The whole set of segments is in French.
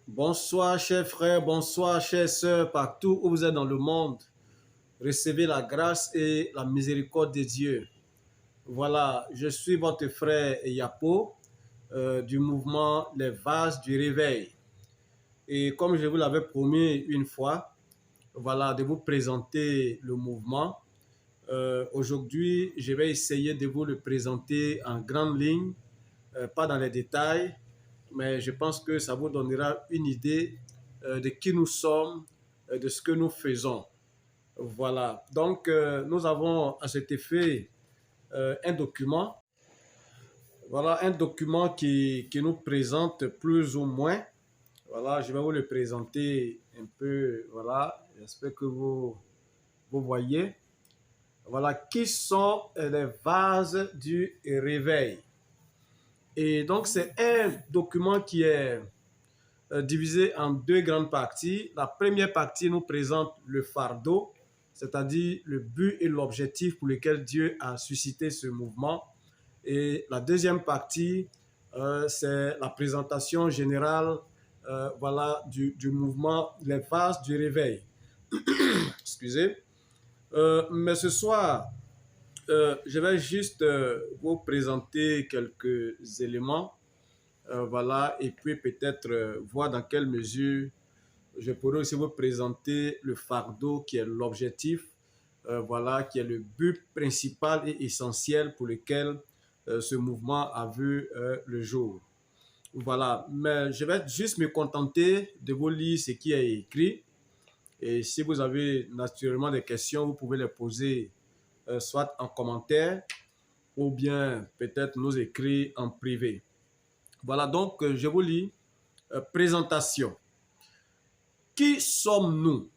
Bonsoir, chers frères, bonsoir, chères sœurs, partout où vous êtes dans le monde. Recevez la grâce et la miséricorde de Dieu. Voilà, je suis votre frère Yapo du mouvement Les Vases du Réveil. Et comme je vous l'avais promis une fois, voilà, de vous présenter le mouvement. Aujourd'hui, je vais essayer de vous le présenter en grande ligne, pas dans les détails, mais je pense que ça vous donnera une idée de qui nous sommes, de ce que nous faisons. Voilà, donc nous avons à cet effet un document. Voilà, un document qui nous présente plus ou moins. Voilà, je vais vous le présenter un peu. Voilà, j'espère que vous voyez. Voilà, qui sont les vases du réveil. Et donc, c'est un document qui est divisé en deux grandes parties. La première partie nous présente le fardeau, c'est-à-dire le but et l'objectif pour lequel Dieu a suscité ce mouvement. Et la deuxième partie, c'est la présentation générale voilà, du mouvement Les Vases du Réveil. Excusez. Mais ce soir, je vais juste vous présenter quelques éléments. Voilà, et puis peut-être voir dans quelle mesure je pourrais aussi vous présenter le fardeau qui est l'objectif, voilà, qui est le but principal et essentiel pour lequel ce mouvement a vu le jour. Voilà, mais je vais juste me contenter de vous lire ce qui est écrit. Et si vous avez naturellement des questions, vous pouvez les poser soit en commentaire ou bien peut-être nous écrire en privé. Voilà, donc je vous lis. Présentation. Qui sommes-nous?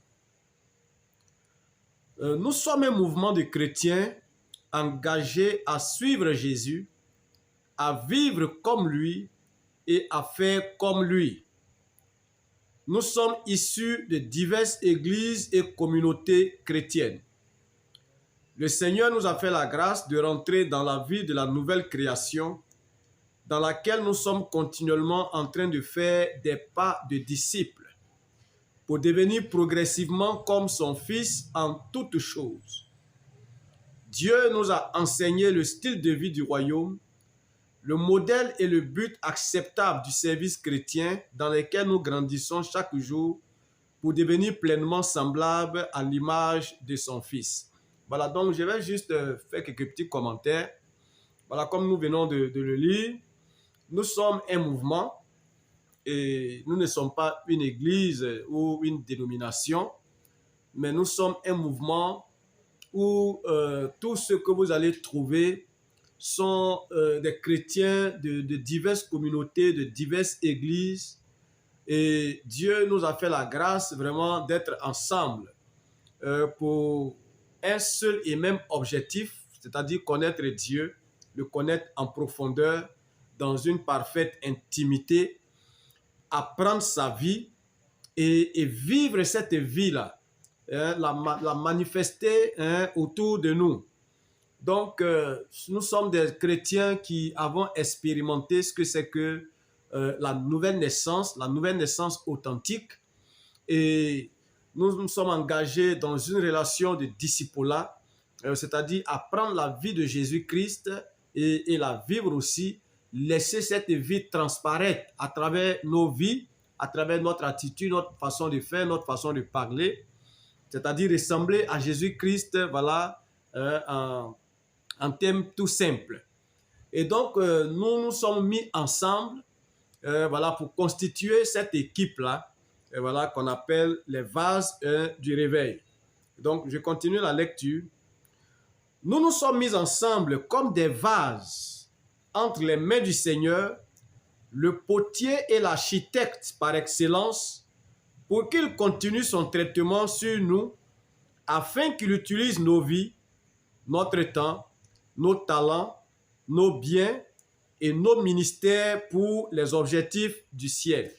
Nous sommes un mouvement de chrétiens engagés à suivre Jésus, à vivre comme lui et à faire comme lui. Nous sommes issus de diverses églises et communautés chrétiennes. Le Seigneur nous a fait la grâce de rentrer dans la vie de la nouvelle création dans laquelle nous sommes continuellement en train de faire des pas de disciples pour devenir progressivement comme son Fils en toutes choses. Dieu nous a enseigné le style de vie du royaume, le modèle et le but acceptable du service chrétien dans lequel nous grandissons chaque jour pour devenir pleinement semblables à l'image de son Fils. Voilà, donc je vais juste faire quelques petits commentaires. Voilà, comme nous venons de le lire, nous sommes un mouvement et nous ne sommes pas une église ou une dénomination, mais nous sommes un mouvement où tout ce que vous allez trouver sont des chrétiens de diverses communautés, de diverses églises. Et Dieu nous a fait la grâce vraiment d'être ensemble pour un seul et même objectif, c'est-à-dire connaître Dieu, le connaître en profondeur, dans une parfaite intimité, apprendre sa vie et vivre cette vie-là, hein, la manifester hein, autour de nous. Donc, nous sommes des chrétiens qui avons expérimenté ce que c'est que la nouvelle naissance authentique. Et nous sommes engagés dans une relation de discipulat, c'est-à-dire apprendre la vie de Jésus-Christ et la vivre aussi, laisser cette vie transparaître à travers nos vies, à travers notre attitude, notre façon de faire, notre façon de parler, c'est-à-dire ressembler à Jésus-Christ, voilà, en termes tout simples. Et donc, nous nous sommes mis ensemble, voilà, pour constituer cette équipe-là, voilà, qu'on appelle les vases du réveil. Donc, je continue la lecture. Nous nous sommes mis ensemble comme des vases entre les mains du Seigneur, le potier et l'architecte par excellence, pour qu'il continue son traitement sur nous, afin qu'il utilise nos vies, notre temps, nos talents, nos biens et nos ministères pour les objectifs du ciel.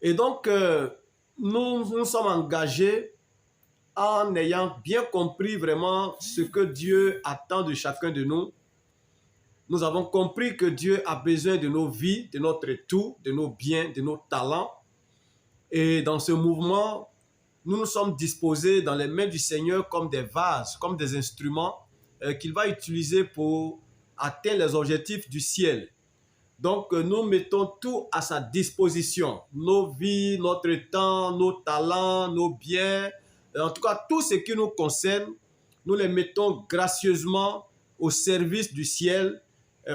Et donc, nous sommes engagés en ayant bien compris vraiment ce que Dieu attend de chacun de nous. Nous avons compris que Dieu a besoin de nos vies, de notre tout, de nos biens, de nos talents. Et dans ce mouvement, nous nous sommes disposés dans les mains du Seigneur comme des vases, comme des instruments qu'il va utiliser pour atteindre les objectifs du ciel. Donc, nous mettons tout à sa disposition. Nos vies, notre temps, nos talents, nos biens, en tout cas, tout ce qui nous concerne, nous les mettons gracieusement au service du ciel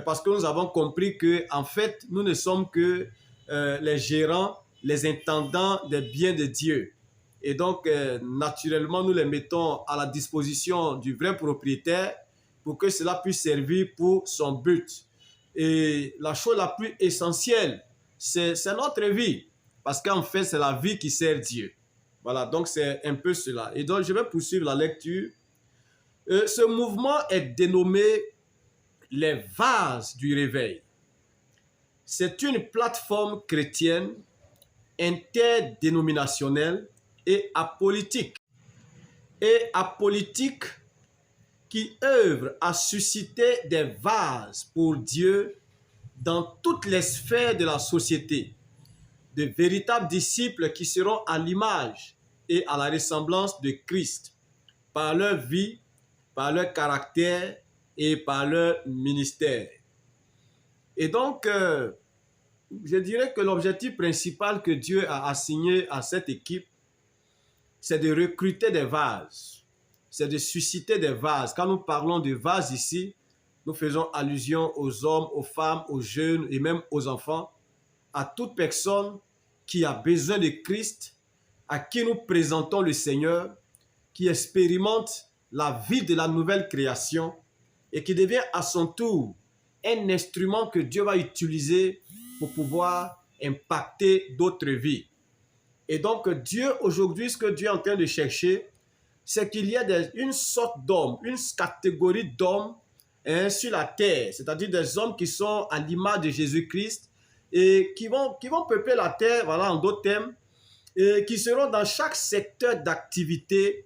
parce que nous avons compris que, en fait, nous ne sommes que les gérants, les intendants des biens de Dieu. Et donc, naturellement, nous les mettons à la disposition du vrai propriétaire pour que cela puisse servir pour son but. Et la chose la plus essentielle, c'est notre vie. Parce qu'en fait, c'est la vie qui sert Dieu. Voilà, donc c'est un peu cela. Et donc, je vais poursuivre la lecture. Ce mouvement est dénommé les vases du réveil. C'est une plateforme chrétienne interdénominationnelle et apolitique. Qui œuvre à susciter des vases pour Dieu dans toutes les sphères de la société, de véritables disciples qui seront à l'image et à la ressemblance de Christ par leur vie, par leur caractère et par leur ministère. Et donc, je dirais que l'objectif principal que Dieu a assigné à cette équipe, c'est de recruter des vases. C'est de susciter des vases. Quand nous parlons de vases ici, nous faisons allusion aux hommes, aux femmes, aux jeunes et même aux enfants, à toute personne qui a besoin de Christ, à qui nous présentons le Seigneur, qui expérimente la vie de la nouvelle création et qui devient à son tour un instrument que Dieu va utiliser pour pouvoir impacter d'autres vies. Et donc Dieu, aujourd'hui, ce que Dieu est en train de chercher, c'est qu'il y a une sorte d'hommes, une catégorie d'hommes sur la terre, c'est-à-dire des hommes qui sont à l'image de Jésus-Christ et qui vont peupler la terre, voilà, en d'autres termes, et qui seront dans chaque secteur d'activité,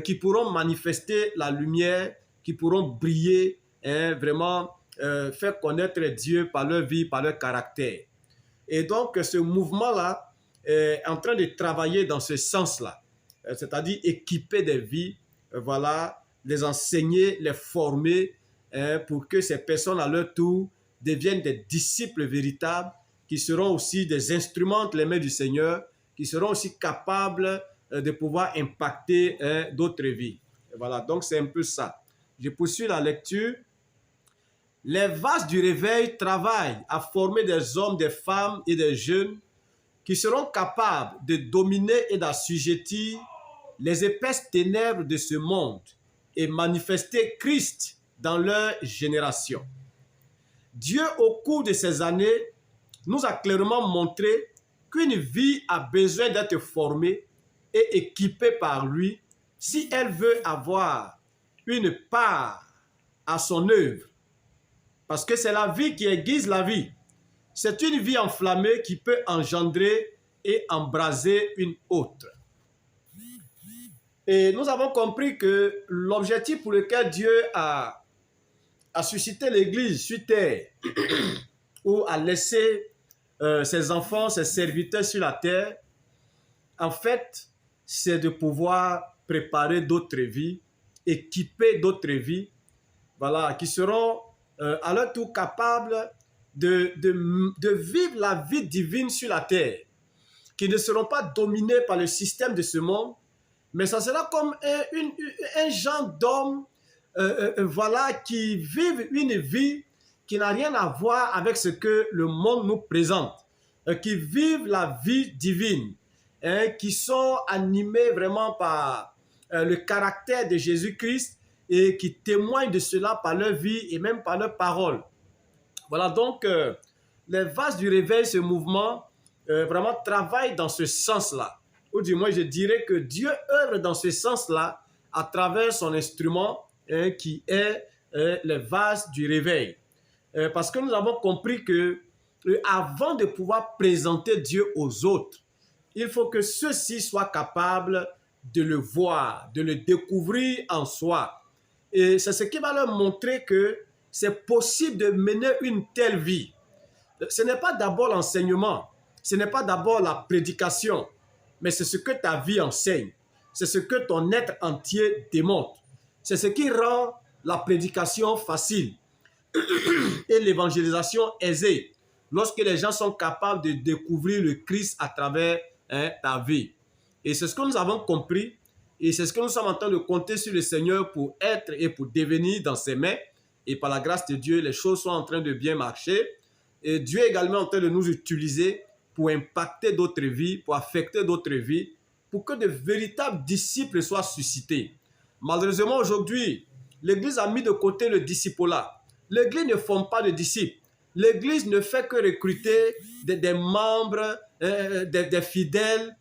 qui pourront manifester la lumière, qui pourront briller, vraiment faire connaître Dieu par leur vie, par leur caractère. Et donc, ce mouvement-là est en train de travailler dans ce sens-là. C'est-à-dire équiper des vies, voilà, les enseigner, les former pour que ces personnes à leur tour deviennent des disciples véritables qui seront aussi des instruments entre les mains du Seigneur, qui seront aussi capables de pouvoir impacter d'autres vies. Et voilà, donc c'est un peu ça. Je poursuis la lecture. Les vases du réveil travaillent à former des hommes, des femmes et des jeunes qui seront capables de dominer et d'assujettir les épaisses ténèbres de ce monde et manifester Christ dans leur génération. Dieu, au cours de ces années, nous a clairement montré qu'une vie a besoin d'être formée et équipée par lui si elle veut avoir une part à son œuvre. Parce que c'est la vie qui aiguise la vie. C'est une vie enflammée qui peut engendrer et embraser une autre. Et nous avons compris que l'objectif pour lequel Dieu a suscité l'Église sur terre ou a laissé ses enfants, ses serviteurs sur la terre, en fait, c'est de pouvoir préparer d'autres vies, équiper d'autres vies, voilà, qui seront à leur tour capables de vivre la vie divine sur la terre, qui ne seront pas dominés par le système de ce monde, mais ça sera comme un genre d'hommes voilà, qui vivent une vie qui n'a rien à voir avec ce que le monde nous présente, qui vivent la vie divine, qui sont animés vraiment par le caractère de Jésus-Christ et qui témoignent de cela par leur vie et même par leurs paroles. Voilà, donc les vases du réveil, ce mouvement, vraiment travaillent dans ce sens-là. Ou du moins, je dirais que Dieu œuvre dans ce sens-là à travers son instrument qui est les vases du réveil. Parce que nous avons compris que avant de pouvoir présenter Dieu aux autres, il faut que ceux-ci soient capables de le voir, de le découvrir en soi. Et c'est ce qui va leur montrer que c'est possible de mener une telle vie. Ce n'est pas d'abord l'enseignement, ce n'est pas d'abord la prédication, mais c'est ce que ta vie enseigne. C'est ce que ton être entier démontre. C'est ce qui rend la prédication facile et l'évangélisation aisée. Lorsque les gens sont capables de découvrir le Christ à travers ta vie. Et c'est ce que nous avons compris. Et c'est ce que nous sommes en train de compter sur le Seigneur pour être et pour devenir dans ses mains. Et par la grâce de Dieu, les choses sont en train de bien marcher. Et Dieu est également en train de nous utiliser pour impacter d'autres vies, pour affecter d'autres vies, pour que de véritables disciples soient suscités. Malheureusement, aujourd'hui, l'Église a mis de côté le discipulat. L'Église ne forme pas de disciples. L'Église ne fait que recruter des membres, des fidèles,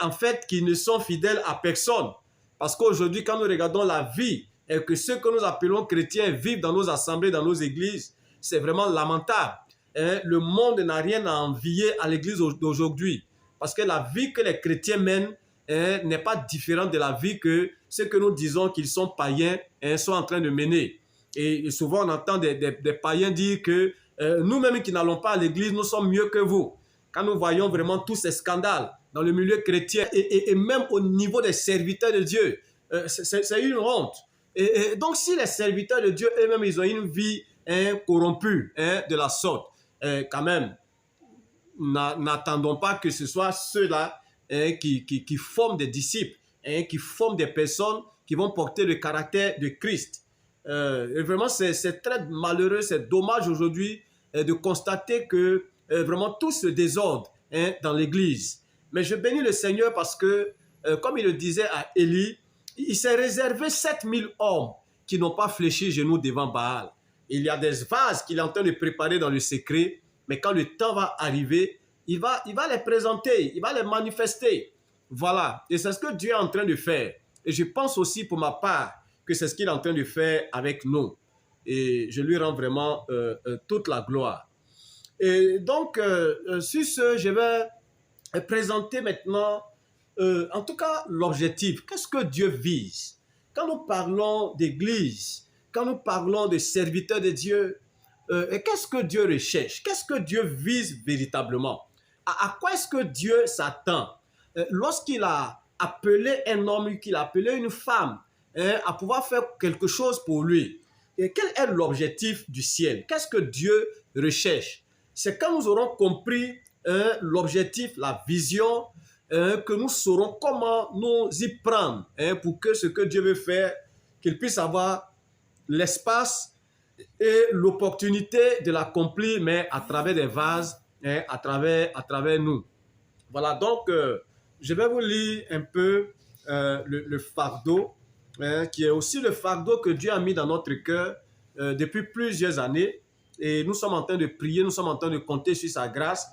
en fait, qui ne sont fidèles à personne. Parce qu'aujourd'hui, quand nous regardons la vie et que ceux que nous appelons chrétiens vivent dans nos assemblées, dans nos églises, c'est vraiment lamentable. Le monde n'a rien à envier à l'église d'aujourd'hui. Parce que la vie que les chrétiens mènent n'est pas différente de la vie que ceux que nous disons qu'ils sont païens sont en train de mener. Et souvent, on entend des païens dire que nous-mêmes qui n'allons pas à l'église, nous sommes mieux que vous. Quand nous voyons vraiment tous ces scandales dans le milieu chrétien et même au niveau des serviteurs de Dieu, c'est une honte. Et donc, si les serviteurs de Dieu eux-mêmes, ils ont une vie corrompue de la sorte, quand même, n'attendons pas que ce soit ceux-là qui forment des disciples, qui forment des personnes qui vont porter le caractère de Christ. Et vraiment, c'est très malheureux, c'est dommage aujourd'hui de constater que vraiment tout ce désordre dans l'Église. Mais je bénis le Seigneur parce que, comme il le disait à Élie, il s'est réservé 7000 hommes qui n'ont pas fléchi genoux devant Baal. Il y a des vases qu'il est en train de préparer dans le secret, mais quand le temps va arriver, il va les présenter, il va les manifester. Voilà, et c'est ce que Dieu est en train de faire. Et je pense aussi pour ma part que c'est ce qu'il est en train de faire avec nous. Et je lui rends vraiment toute la gloire. Et donc, sur ce, je vais présenter maintenant, en tout cas, l'objectif. Qu'est-ce que Dieu vise? Quand nous parlons d'église, quand nous parlons de serviteurs de Dieu, qu'est-ce que Dieu recherche? Qu'est-ce que Dieu vise véritablement? À quoi est-ce que Dieu s'attend? Lorsqu'il a appelé un homme, qu'il a appelé une femme, à pouvoir faire quelque chose pour lui. Et quel est l'objectif du ciel? Qu'est-ce que Dieu recherche? C'est quand nous aurons compris l'objectif, la vision, que nous saurons comment nous y prendre pour que ce que Dieu veut faire, qu'il puisse avoir l'espace et l'opportunité de l'accomplir, mais à travers des vases, à travers nous. Voilà, donc je vais vous lire un peu le fardeau, qui est aussi le fardeau que Dieu a mis dans notre cœur depuis plusieurs années. Et nous sommes en train de prier, nous sommes en train de compter sur sa grâce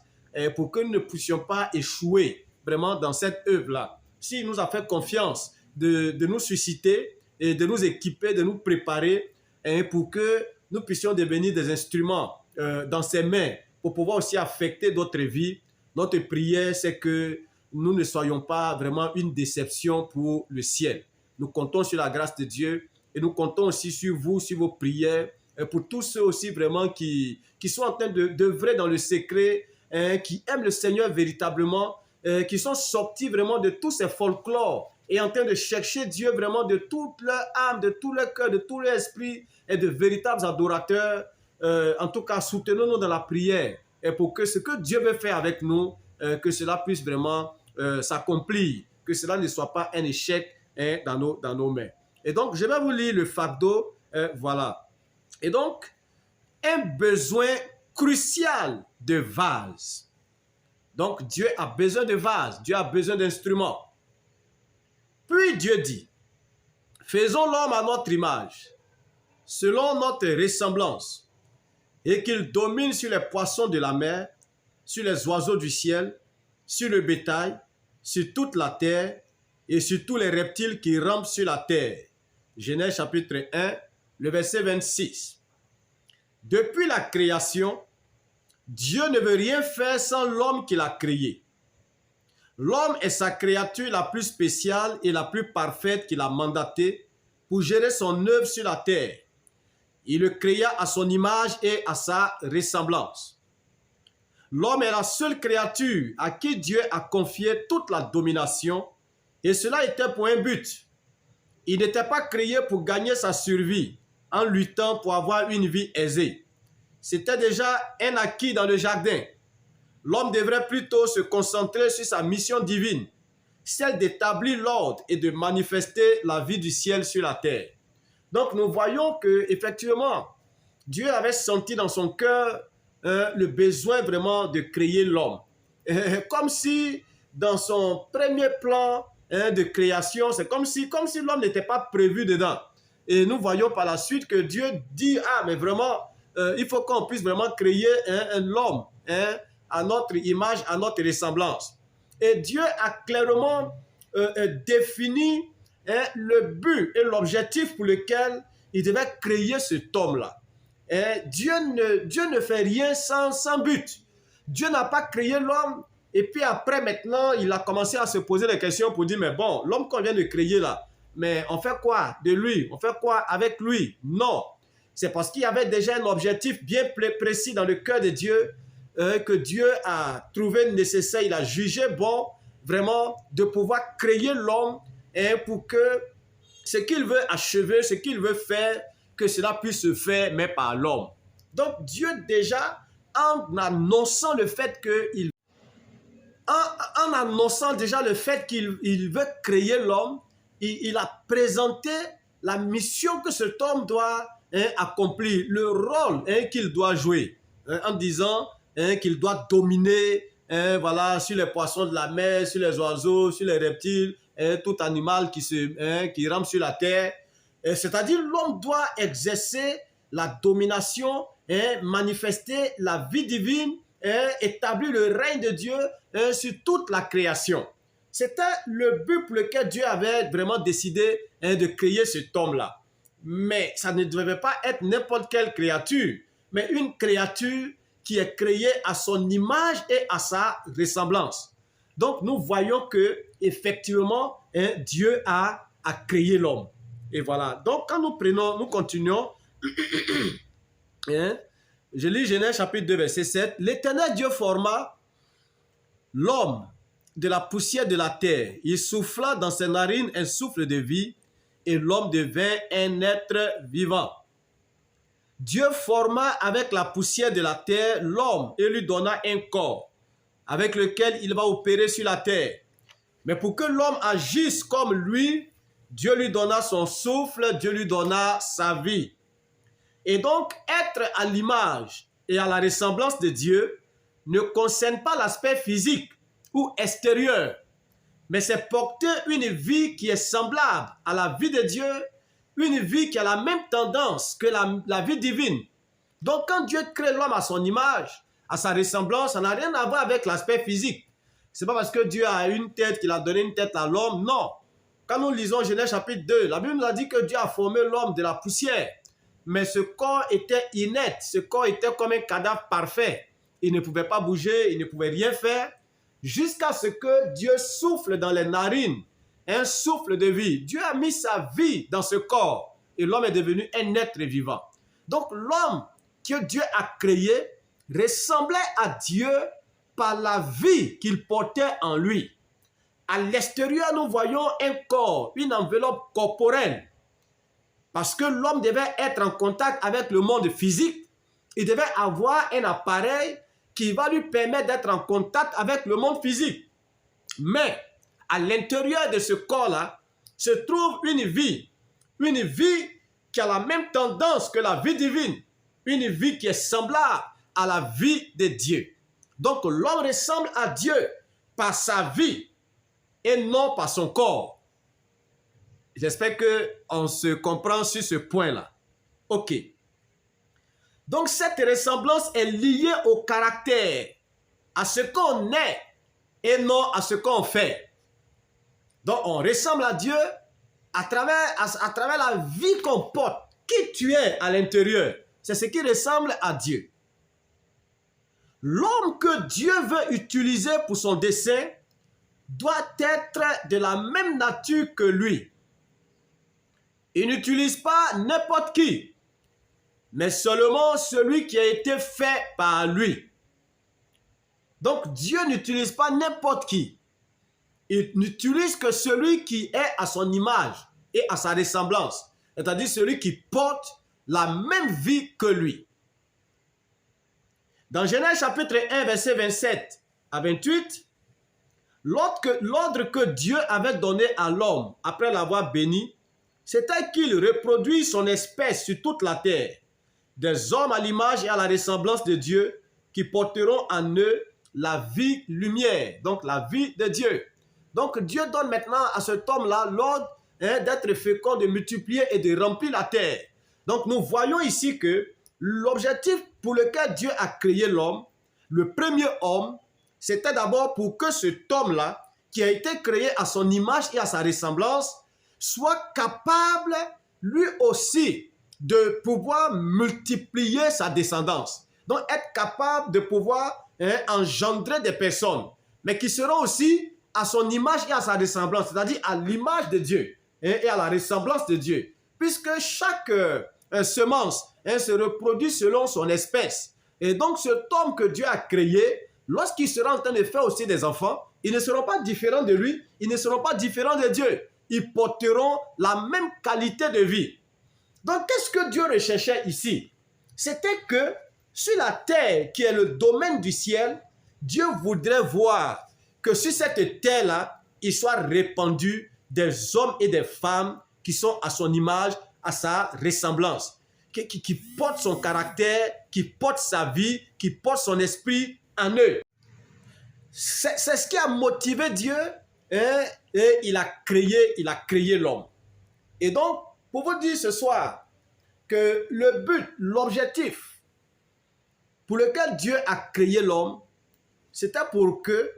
pour que nous ne puissions pas échouer vraiment dans cette œuvre-là. S'il nous a fait confiance de nous susciter et de nous équiper, de nous préparer pour que nous puissions devenir des instruments dans ses mains pour pouvoir aussi affecter d'autres vies, notre prière, c'est que nous ne soyons pas vraiment une déception pour le ciel. Nous comptons sur la grâce de Dieu et nous comptons aussi sur vous, sur vos prières, pour tous ceux aussi vraiment qui sont en train d'œuvrer dans le secret, qui aiment le Seigneur véritablement, qui sont sortis vraiment de tous ces folklores et en train de chercher Dieu vraiment de toute leur âme, de tout leur cœur, de tout leur esprit et de véritables adorateurs. En tout cas, soutenons-nous dans la prière et pour que ce que Dieu veut faire avec nous, que cela puisse vraiment s'accomplir, que cela ne soit pas un échec dans nos mains. Et donc, je vais vous lire le fardeau. Voilà. Et donc, un besoin crucial de vases. Donc, Dieu a besoin de vases, Dieu a besoin d'instruments. Puis Dieu dit, faisons l'homme à notre image, selon notre ressemblance, et qu'il domine sur les poissons de la mer, sur les oiseaux du ciel, sur le bétail, sur toute la terre, et sur tous les reptiles qui rampent sur la terre. Genèse chapitre 1, le verset 26. Depuis la création, Dieu ne veut rien faire sans l'homme qu'il a créé. L'homme est sa créature la plus spéciale et la plus parfaite qu'il a mandatée pour gérer son œuvre sur la terre. Il le créa à son image et à sa ressemblance. L'homme est la seule créature à qui Dieu a confié toute la domination, et cela était pour un but. Il n'était pas créé pour gagner sa survie en luttant pour avoir une vie aisée. C'était déjà un acquis dans le jardin. L'homme devrait plutôt se concentrer sur sa mission divine, celle d'établir l'ordre et de manifester la vie du ciel sur la terre. Donc nous voyons que effectivement, Dieu avait senti dans son cœur le besoin vraiment de créer l'homme. Comme si dans son premier plan de création, c'est comme si l'homme n'était pas prévu dedans. Et nous voyons par la suite que Dieu dit, ah mais vraiment, il faut qu'on puisse vraiment créer l'homme à notre image, à notre ressemblance. Et Dieu a clairement défini le but et l'objectif pour lequel il devait créer cet homme-là. Dieu ne fait rien sans but. Dieu n'a pas créé l'homme et puis après maintenant, il a commencé à se poser des questions pour dire, mais bon, l'homme qu'on vient de créer là, mais on fait quoi de lui? On fait quoi avec lui? Non. C'est parce qu'il y avait déjà un objectif bien précis dans le cœur de Dieu que Dieu a trouvé nécessaire, il a jugé bon vraiment de pouvoir créer l'homme pour que ce qu'il veut achever, ce qu'il veut faire, que cela puisse se faire, mais par l'homme. Donc Dieu déjà, en annonçant le fait qu'il en annonçant déjà le fait qu'il veut créer l'homme, il a présenté la mission que cet homme doit accomplir, le rôle qu'il doit jouer, en disant qu'il doit dominer voilà, sur les poissons de la mer, sur les oiseaux, sur les reptiles, tout animal qui rampe sur la terre. C'est-à-dire l'homme doit exercer la domination, manifester la vie divine, établir le règne de Dieu sur toute la création. C'était le but pour lequel Dieu avait vraiment décidé de créer cet homme-là. Mais ça ne devait pas être n'importe quelle créature, mais une créature qui est créée à son image et à sa ressemblance. Donc nous voyons que effectivement Dieu a créé l'homme. Et voilà. Donc quand nous continuons, je lis Genèse chapitre 2 verset 7. L'Éternel Dieu forma l'homme de la poussière de la terre. Il souffla dans ses narines un souffle de vie et l'homme devint un être vivant. Dieu forma avec la poussière de la terre l'homme et lui donna un corps avec lequel il va opérer sur la terre. Mais pour que l'homme agisse comme lui, Dieu lui donna son souffle, Dieu lui donna sa vie. Et donc, être à l'image et à la ressemblance de Dieu ne concerne pas l'aspect physique ou extérieur, mais c'est porter une vie qui est semblable à la vie de Dieu, une vie qui a la même tendance que la vie divine. Donc, quand Dieu crée l'homme à son image, à sa ressemblance, ça n'a rien à voir avec l'aspect physique. Ce n'est pas parce que Dieu a une tête qu'il a donné une tête à l'homme, non. Quand nous lisons Genèse chapitre 2, la Bible nous a dit que Dieu a formé l'homme de la poussière. Mais ce corps était inerte, ce corps était comme un cadavre parfait. Il ne pouvait pas bouger, il ne pouvait rien faire, jusqu'à ce que Dieu souffle dans les narines, un souffle de vie. Dieu a mis sa vie dans ce corps et l'homme est devenu un être vivant. Donc l'homme que Dieu a créé ressemblait à Dieu par la vie qu'il portait en lui. À l'extérieur, nous voyons un corps, une enveloppe corporelle. Parce que l'homme devait être en contact avec le monde physique, il devait avoir un appareil qui va lui permettre d'être en contact avec le monde physique. Mais à l'intérieur de ce corps-là se trouve une vie qui a la même tendance que la vie divine, une vie qui est semblable à la vie de Dieu. Donc l'homme ressemble à Dieu par sa vie et non par son corps. J'espère qu'on se comprend sur ce point-là. Ok. Donc cette ressemblance est liée au caractère, à ce qu'on est et non à ce qu'on fait. Donc on ressemble à Dieu à travers la vie qu'on porte. Qui tu es à l'intérieur, c'est ce qui ressemble à Dieu. L'homme que Dieu veut utiliser pour son dessein doit être de la même nature que lui. Il n'utilise pas n'importe qui. mais seulement celui qui a été fait par lui. Donc Dieu n'utilise pas n'importe qui. Il n'utilise que celui qui est à son image et à sa ressemblance, c'est-à-dire celui qui porte la même vie que lui. Dans Genèse chapitre 1, verset 27 à 28, l'ordre que Dieu avait donné à l'homme après l'avoir béni, c'était qu'il reproduise son espèce sur toute la terre, des hommes à l'image et à la ressemblance de Dieu, qui porteront en eux la vie lumière, donc la vie de Dieu. Donc Dieu donne maintenant à cet homme-là l'ordre d'être fécond, de multiplier et de remplir la terre. Donc nous voyons ici que l'objectif pour lequel Dieu a créé l'homme, le premier homme, c'était d'abord pour que cet homme-là, qui a été créé à son image et à sa ressemblance, soit capable lui aussi de pouvoir multiplier sa descendance. Donc être capable de pouvoir engendrer des personnes, mais qui seront aussi à son image et à sa ressemblance, c'est-à-dire à l'image de Dieu et à la ressemblance de Dieu. Puisque chaque semence se reproduit selon son espèce. Et donc cet homme que Dieu a créé, lorsqu'il sera en train de faire aussi des enfants, ils ne seront pas différents de lui, ils ne seront pas différents de Dieu. Ils porteront la même qualité de vie. Donc qu'est-ce que Dieu recherchait ici? C'était que sur la terre, qui est le domaine du ciel, Dieu voudrait voir que sur cette terre-là, il soit répandu des hommes et des femmes qui sont à son image, à sa ressemblance, qui portent son caractère, qui portent sa vie, qui portent son esprit en eux. C'est ce qui a motivé Dieu et il a créé l'homme. Et donc, pour vous dire ce soir que le but, l'objectif pour lequel Dieu a créé l'homme, c'était pour que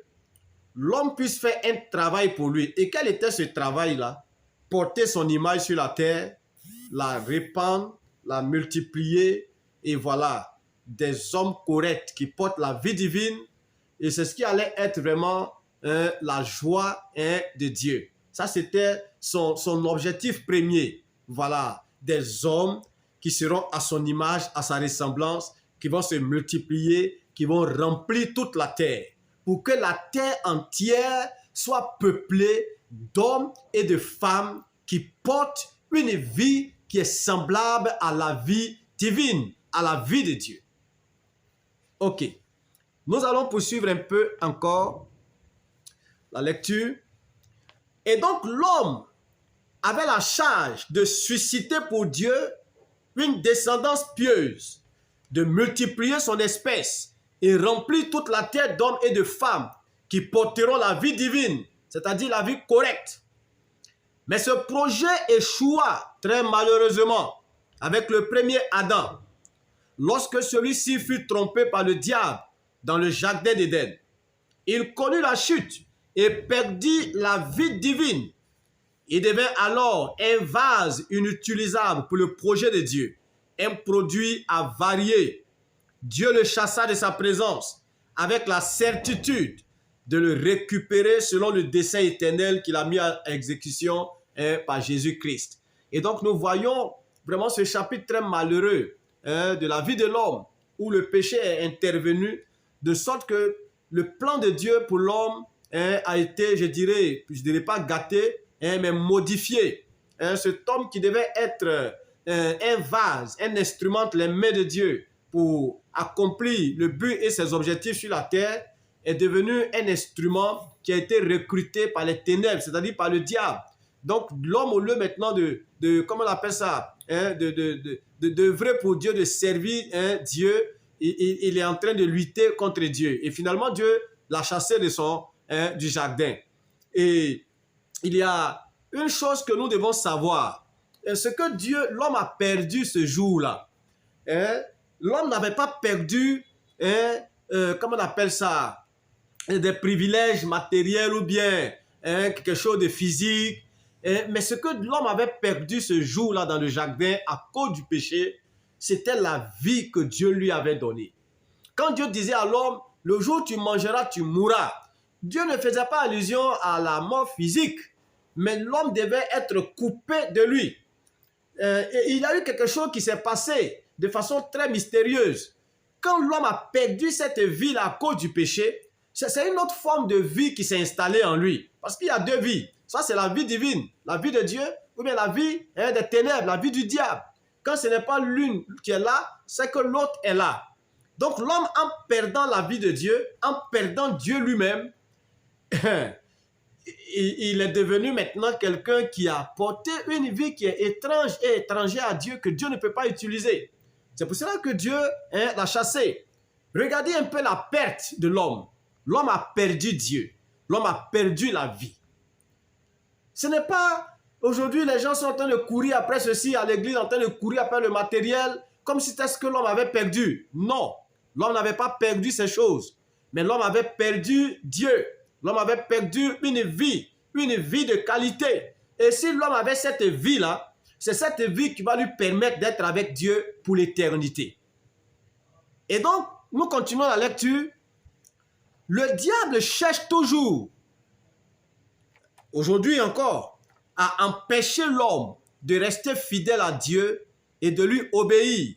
l'homme puisse faire un travail pour lui. Et quel était ce travail-là? Porter son image sur la terre, la répandre, la multiplier, et voilà, des hommes corrects qui portent la vie divine. Et c'est ce qui allait être vraiment la joie de Dieu. Ça, c'était son objectif premier. Voilà, des hommes qui seront à son image, à sa ressemblance, qui vont se multiplier, qui vont remplir toute la terre, pour que la terre entière soit peuplée d'hommes et de femmes qui portent une vie qui est semblable à la vie divine, à la vie de Dieu. Ok. Nous allons poursuivre un peu encore la lecture. Et donc l'homme avait la charge de susciter pour Dieu une descendance pieuse, de multiplier son espèce et remplir toute la terre d'hommes et de femmes qui porteront la vie divine, c'est-à-dire la vie correcte. Mais ce projet échoua très malheureusement avec le premier Adam, lorsque celui-ci fut trompé par le diable dans le jardin d'Éden. Il connut la chute et perdit la vie divine. Il devint alors un vase inutilisable pour le projet de Dieu, un produit avarié. Dieu le chassa de sa présence avec la certitude de le récupérer selon le dessein éternel qu'il a mis à exécution par Jésus-Christ. Et donc nous voyons vraiment ce chapitre très malheureux de la vie de l'homme où le péché est intervenu de sorte que le plan de Dieu pour l'homme a été, je dirais pas gâté, mais modifié. Cet homme qui devait être un vase, un instrument entre les mains de Dieu pour accomplir le but et ses objectifs sur la terre, est devenu un instrument qui a été recruté par les ténèbres, c'est-à-dire par le diable. Donc l'homme, au lieu maintenant comment on appelle ça, d'œuvrer pour Dieu, de servir Dieu, il est en train de lutter contre Dieu. Et finalement, Dieu l'a chassé du jardin. Et il y a une chose que nous devons savoir. Ce que l'homme a perdu ce jour-là, l'homme n'avait pas perdu, comment on appelle ça, des privilèges matériels ou bien quelque chose de physique. Mais ce que l'homme avait perdu ce jour-là dans le jardin à cause du péché, c'était la vie que Dieu lui avait donnée. Quand Dieu disait à l'homme, le jour où tu mangeras, tu mourras, Dieu ne faisait pas allusion à la mort physique, mais l'homme devait être coupé de lui. Et il y a eu quelque chose qui s'est passé de façon très mystérieuse. Quand l'homme a perdu cette vie-là à cause du péché, c'est une autre forme de vie qui s'est installée en lui. Parce qu'il y a deux vies. Ça, c'est la vie divine, la vie de Dieu, ou bien la vie des ténèbres, la vie du diable. Quand ce n'est pas l'une qui est là, c'est que l'autre est là. Donc l'homme, en perdant la vie de Dieu, en perdant Dieu lui-même, il est devenu maintenant quelqu'un qui a porté une vie qui est étrange et étrangère à Dieu, que Dieu ne peut pas utiliser. C'est pour cela que Dieu l'a chassé. Regardez un peu la perte de l'homme. L'homme a perdu Dieu. L'homme a perdu la vie. Ce n'est pas... Aujourd'hui, les gens sont en train de courir après ceci à l'église, en train de courir après le matériel, comme si c'était ce que l'homme avait perdu. Non, l'homme n'avait pas perdu ces choses, mais l'homme avait perdu Dieu. L'homme avait perdu une vie de qualité. Et si l'homme avait cette vie-là, c'est cette vie qui va lui permettre d'être avec Dieu pour l'éternité. Et donc, nous continuons la lecture. Le diable cherche toujours, aujourd'hui encore, à empêcher l'homme de rester fidèle à Dieu et de lui obéir.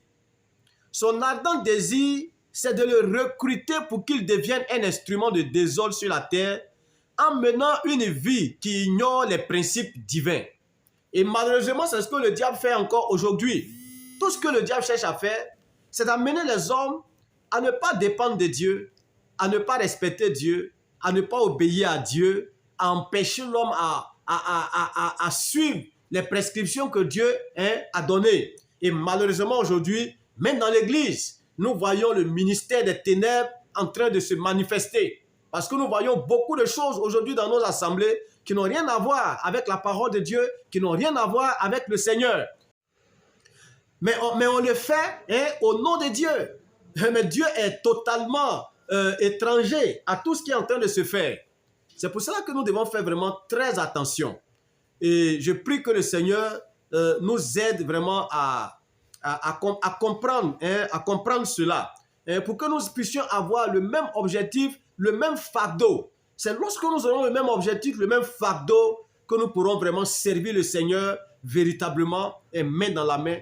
Son ardent désir, c'est de le recruter pour qu'il devienne un instrument de désordre sur la terre en menant une vie qui ignore les principes divins. Et malheureusement, c'est ce que le diable fait encore aujourd'hui. Tout ce que le diable cherche à faire, c'est d'amener les hommes à ne pas dépendre de Dieu, à ne pas respecter Dieu, à ne pas obéir à Dieu, à empêcher l'homme à suivre les prescriptions que Dieu a données. Et malheureusement aujourd'hui, même dans l'église, nous voyons le ministère des ténèbres en train de se manifester. Parce que nous voyons beaucoup de choses aujourd'hui dans nos assemblées qui n'ont rien à voir avec la parole de Dieu, qui n'ont rien à voir avec le Seigneur. Mais on le fait au nom de Dieu. Mais Dieu est totalement étranger à tout ce qui est en train de se faire. C'est pour cela que nous devons faire vraiment très attention. Et je prie que le Seigneur nous aide vraiment à comprendre cela. Pour que nous puissions avoir le même objectif, le même fardeau. C'est lorsque nous aurons le même objectif, le même fardeau, que nous pourrons vraiment servir le Seigneur véritablement et main dans la main,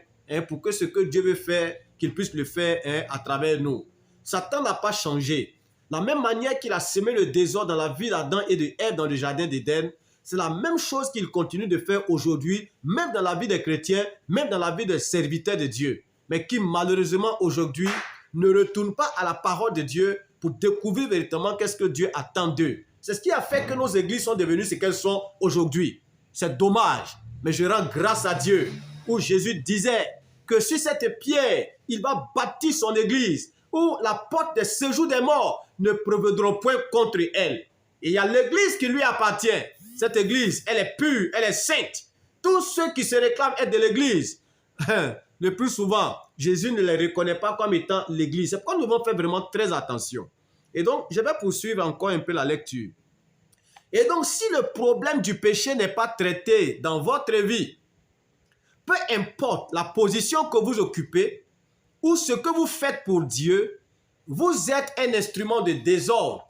pour que ce que Dieu veut faire, qu'il puisse le faire à travers nous. Satan n'a pas changé. La même manière qu'il a semé le désordre dans la vie d'Adam et de Ève dans le jardin d'Éden, c'est la même chose qu'il continue de faire aujourd'hui, même dans la vie des chrétiens, même dans la vie des serviteurs de Dieu. Mais qui malheureusement aujourd'hui ne retournent pas à la parole de Dieu pour découvrir véritablement qu'est-ce que Dieu attend d'eux. C'est ce qui a fait que nos églises sont devenues ce qu'elles sont aujourd'hui. C'est dommage, mais je rends grâce à Dieu, où Jésus disait que sur cette pierre, il va bâtir son église, où la porte des séjours des morts ne prévaudront point contre elle. Et il y a l'église qui lui appartient. Cette église, elle est pure, elle est sainte. Tous ceux qui se réclament être de l'église, le plus souvent, Jésus ne les reconnaît pas comme étant l'église. C'est pourquoi nous devons faire vraiment très attention. Et donc, je vais poursuivre encore un peu la lecture. Et donc, si le problème du péché n'est pas traité dans votre vie, peu importe la position que vous occupez ou ce que vous faites pour Dieu, vous êtes un instrument de désordre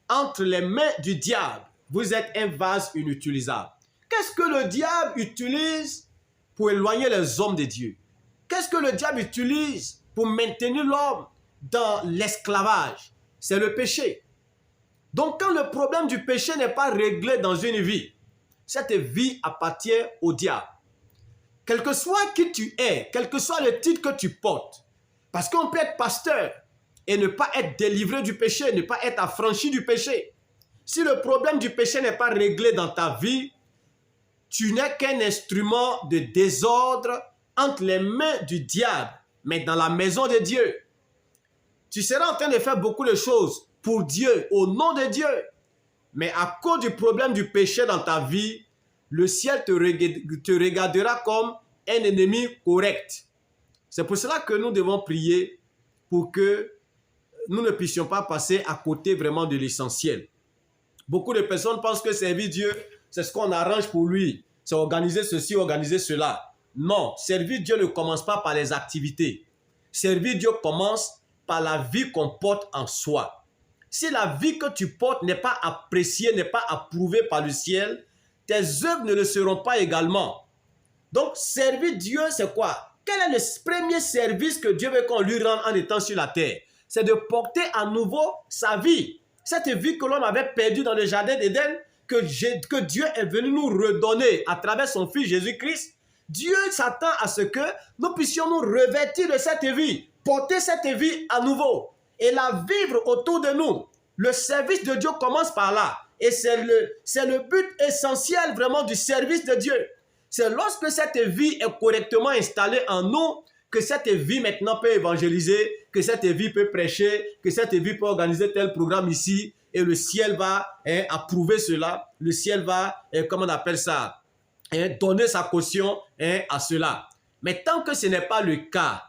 entre les mains du diable. Vous êtes un vase inutilisable. Qu'est-ce que le diable utilise pour éloigner les hommes de Dieu? Qu'est-ce que le diable utilise pour maintenir l'homme dans l'esclavage? C'est le péché. Donc quand le problème du péché n'est pas réglé dans une vie, cette vie appartient au diable. Quel que soit qui tu es, quel que soit le titre que tu portes, parce qu'on peut être pasteur et ne pas être délivré du péché, ne pas être affranchi du péché. Si le problème du péché n'est pas réglé dans ta vie, tu n'es qu'un instrument de désordre entre les mains du diable, mais dans la maison de Dieu. Tu seras en train de faire beaucoup de choses pour Dieu, au nom de Dieu. Mais à cause du problème du péché dans ta vie, le ciel te regardera comme un ennemi correct. C'est pour cela que nous devons prier pour que nous ne puissions pas passer à côté vraiment de l'essentiel. Beaucoup de personnes pensent que servir Dieu, c'est ce qu'on arrange pour lui. C'est organiser ceci, organiser cela. Non, servir Dieu ne commence pas par les activités. Servir Dieu commence par la vie qu'on porte en soi. Si la vie que tu portes n'est pas appréciée, n'est pas approuvée par le ciel, tes œuvres ne le seront pas également. Donc, servir Dieu, c'est quoi? Quel est le premier service que Dieu veut qu'on lui rende en étant sur la terre? C'est de porter à nouveau sa vie. Cette vie que l'homme avait perdue dans le jardin d'Éden, que Dieu est venu nous redonner à travers son Fils Jésus-Christ. Dieu s'attend à ce que nous puissions nous revêtir de cette vie, porter cette vie à nouveau et la vivre autour de nous. Le service de Dieu commence par là. Et c'est le but essentiel vraiment du service de Dieu. C'est lorsque cette vie est correctement installée en nous que cette vie maintenant peut évangéliser, que cette vie peut prêcher, que cette vie peut organiser tel programme ici, et le ciel va approuver cela, le ciel va, comment on appelle ça, donner sa caution à cela. Mais tant que ce n'est pas le cas,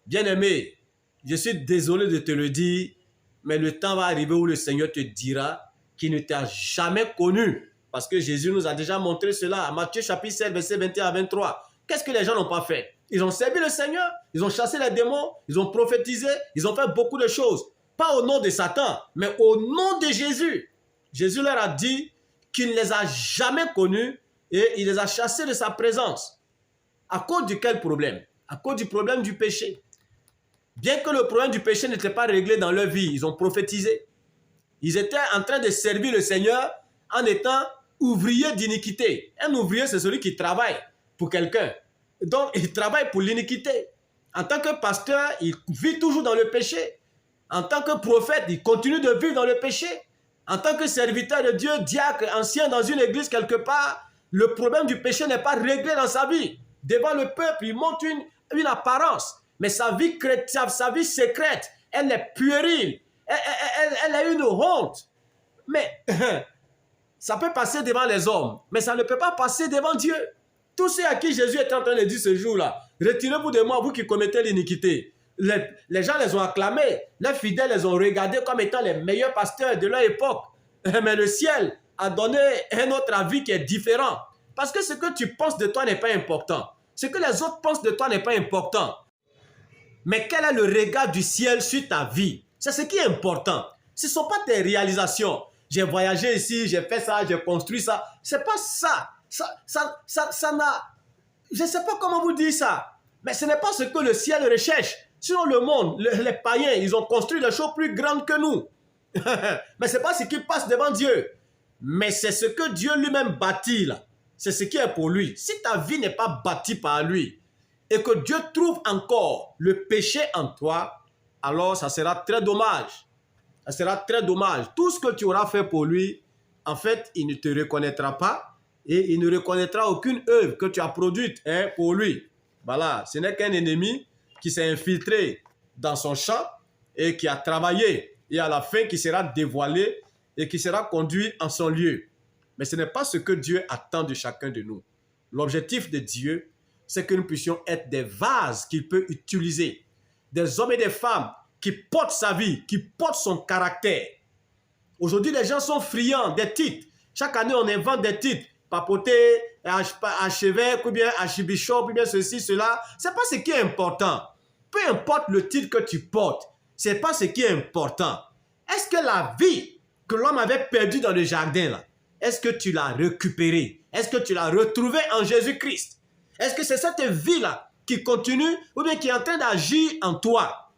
bien-aimé, je suis désolé de te le dire, mais le temps va arriver où le Seigneur te dira qu'il ne t'a jamais connu. Parce que Jésus nous a déjà montré cela à Matthieu chapitre 7, verset 21 à 23. Qu'est-ce que les gens n'ont pas fait? Ils ont servi le Seigneur, ils ont chassé les démons, ils ont prophétisé, ils ont fait beaucoup de choses. Pas au nom de Satan, mais au nom de Jésus. Jésus leur a dit qu'il ne les a jamais connus et il les a chassés de sa présence. À cause de quel problème? À cause du problème du péché. Bien que le problème du péché n'était pas réglé dans leur vie, ils ont prophétisé. Ils étaient en train de servir le Seigneur en étant ouvriers d'iniquité. Un ouvrier, c'est celui qui travaille pour quelqu'un. Donc, il travaille pour l'iniquité. En tant que pasteur, il vit toujours dans le péché. En tant que prophète, il continue de vivre dans le péché. En tant que serviteur de Dieu, diacre, ancien dans une église quelque part, le problème du péché n'est pas réglé dans sa vie. Devant le peuple, il montre une apparence. Mais sa vie chrétienne, sa vie secrète, elle est puérile. Elle a une honte. Mais ça peut passer devant les hommes, mais ça ne peut pas passer devant Dieu. Tous ceux à qui Jésus est en train de dire ce jour-là, retirez-vous de moi, vous qui commettez l'iniquité. Les gens les ont acclamés, les fidèles les ont regardés comme étant les meilleurs pasteurs de leur époque. Mais le ciel a donné un autre avis qui est différent. Parce que ce que tu penses de toi n'est pas important. Ce que les autres pensent de toi n'est pas important. Mais quel est le regard du ciel sur ta vie? C'est ce qui est important. Ce ne sont pas tes réalisations. J'ai voyagé ici, j'ai fait ça, j'ai construit ça. Ce n'est pas ça. Ça n'a... Je ne sais pas comment vous dire ça. Mais ce n'est pas ce que le ciel recherche. Sinon le monde, les païens, ils ont construit des choses plus grandes que nous. Mais ce n'est pas ce qui passe devant Dieu. Mais c'est ce que Dieu lui-même bâtit là. C'est ce qui est pour lui. Si ta vie n'est pas bâtie par lui, et que Dieu trouve encore le péché en toi, alors ça sera très dommage. Ça sera très dommage. Tout ce que tu auras fait pour lui, en fait, il ne te reconnaîtra pas et il ne reconnaîtra aucune œuvre que tu as produite pour lui. Voilà, ce n'est qu'un ennemi qui s'est infiltré dans son champ et qui a travaillé et à la fin qui sera dévoilé et qui sera conduit en son lieu. Mais ce n'est pas ce que Dieu attend de chacun de nous. L'objectif de Dieu, c'est que nous puissions être des vases qu'il peut utiliser. Des hommes et des femmes qui portent sa vie, qui portent son caractère. Aujourd'hui, les gens sont friands des titres. Chaque année, on invente des titres. Papoter, archevêque, ou bien archibishop, ou bien ceci, cela. Ce n'est pas ce qui est important. Peu importe le titre que tu portes, ce n'est pas ce qui est important. Est-ce que la vie que l'homme avait perdue dans le jardin, là, est-ce que tu l'as récupérée? Est-ce que tu l'as retrouvée en Jésus-Christ? Est-ce que c'est cette vie-là qui continue ou bien qui est en train d'agir en toi?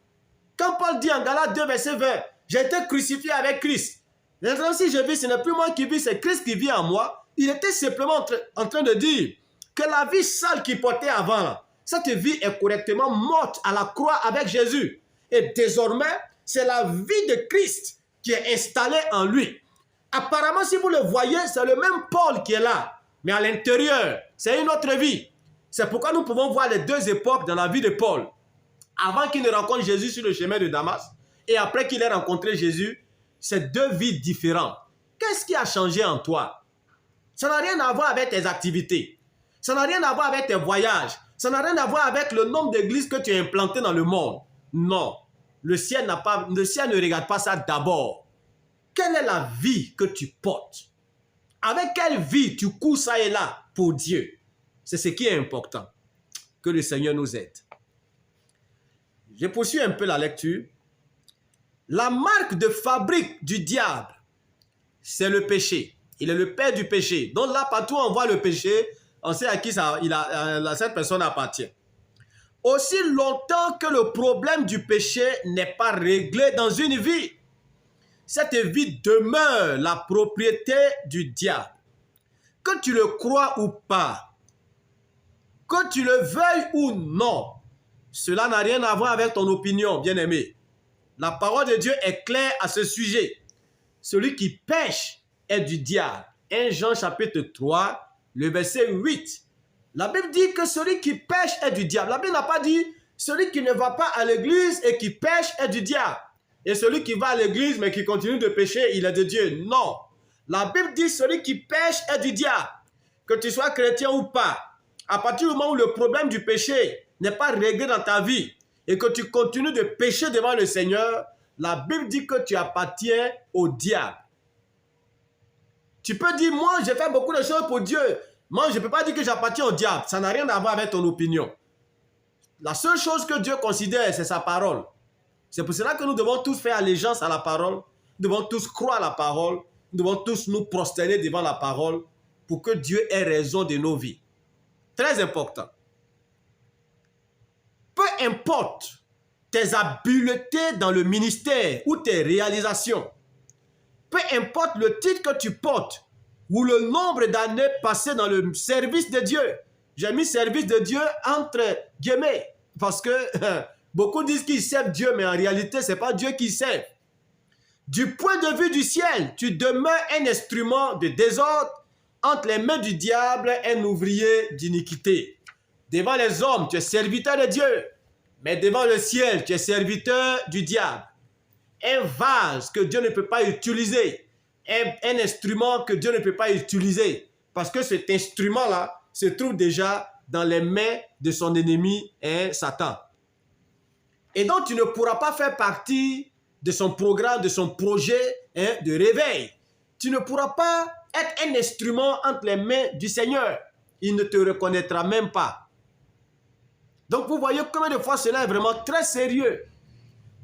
Quand Paul dit en Galates 2, verset 20, « J'ai été crucifié avec Christ. Maintenant, si je vis, ce n'est plus moi qui vis, c'est Christ qui vit en moi. » Il était simplement en train de dire que la vie sale qu'il portait avant, là, cette vie est correctement morte à la croix avec Jésus. Et désormais, c'est la vie de Christ qui est installée en lui. Apparemment, si vous le voyez, c'est le même Paul qui est là. Mais à l'intérieur, c'est une autre vie. C'est pourquoi nous pouvons voir les deux époques dans la vie de Paul. Avant qu'il ne rencontre Jésus sur le chemin de Damas et après qu'il ait rencontré Jésus, c'est deux vies différentes. Qu'est-ce qui a changé en toi? Ça n'a rien à voir avec tes activités. Ça n'a rien à voir avec tes voyages. Ça n'a rien à voir avec le nombre d'églises que tu as implantées dans le monde. Non. Le ciel ne regarde pas ça d'abord. Quelle est la vie que tu portes? Avec quelle vie tu cours ça et là pour Dieu? C'est ce qui est important. Que le Seigneur nous aide. Je poursuis un peu la lecture. La marque de fabrique du diable, c'est le péché. Il est le père du péché. Donc là, partout où on voit le péché, on sait à qui cette personne appartient. Aussi longtemps que le problème du péché n'est pas réglé dans une vie, cette vie demeure la propriété du diable. Que tu le crois ou pas, que tu le veuilles ou non, cela n'a rien à voir avec ton opinion, bien-aimé. La parole de Dieu est claire à ce sujet. Celui qui pêche est du diable. 1 Jean chapitre 3, le verset 8. La Bible dit que celui qui pêche est du diable. La Bible n'a pas dit celui qui ne va pas à l'église et qui pêche est du diable. Et celui qui va à l'église mais qui continue de pécher, il est de Dieu. Non. La Bible dit celui qui pêche est du diable. Que tu sois chrétien ou pas, à partir du moment où le problème du péché n'est pas réglé dans ta vie et que tu continues de pécher devant le Seigneur, la Bible dit que tu appartiens au diable. Tu peux dire, moi, j'ai fait beaucoup de choses pour Dieu. Moi, je ne peux pas dire que j'appartiens au diable. Ça n'a rien à voir avec ton opinion. La seule chose que Dieu considère, c'est sa parole. C'est pour cela que nous devons tous faire allégeance à la parole. Nous devons tous croire à la parole. Nous devons tous nous prosterner devant la parole pour que Dieu ait raison de nos vies. Très important. Peu importe tes habiletés dans le ministère ou tes réalisations, peu importe le titre que tu portes ou le nombre d'années passées dans le service de Dieu. J'ai mis service de Dieu entre guillemets parce que beaucoup disent qu'ils servent Dieu, mais en réalité, ce n'est pas Dieu qui servent. Du point de vue du ciel, tu demeures un instrument de désordre entre les mains du diable, un ouvrier d'iniquité. Devant les hommes, tu es serviteur de Dieu, mais devant le ciel, tu es serviteur du diable. Un vase que Dieu ne peut pas utiliser, un instrument que Dieu ne peut pas utiliser, parce que cet instrument-là se trouve déjà dans les mains de son ennemi, Satan. Et donc, tu ne pourras pas faire partie de son programme, de son projet de réveil. Tu ne pourras pas être un instrument entre les mains du Seigneur. Il ne te reconnaîtra même pas. Donc, vous voyez combien de fois cela est vraiment très sérieux.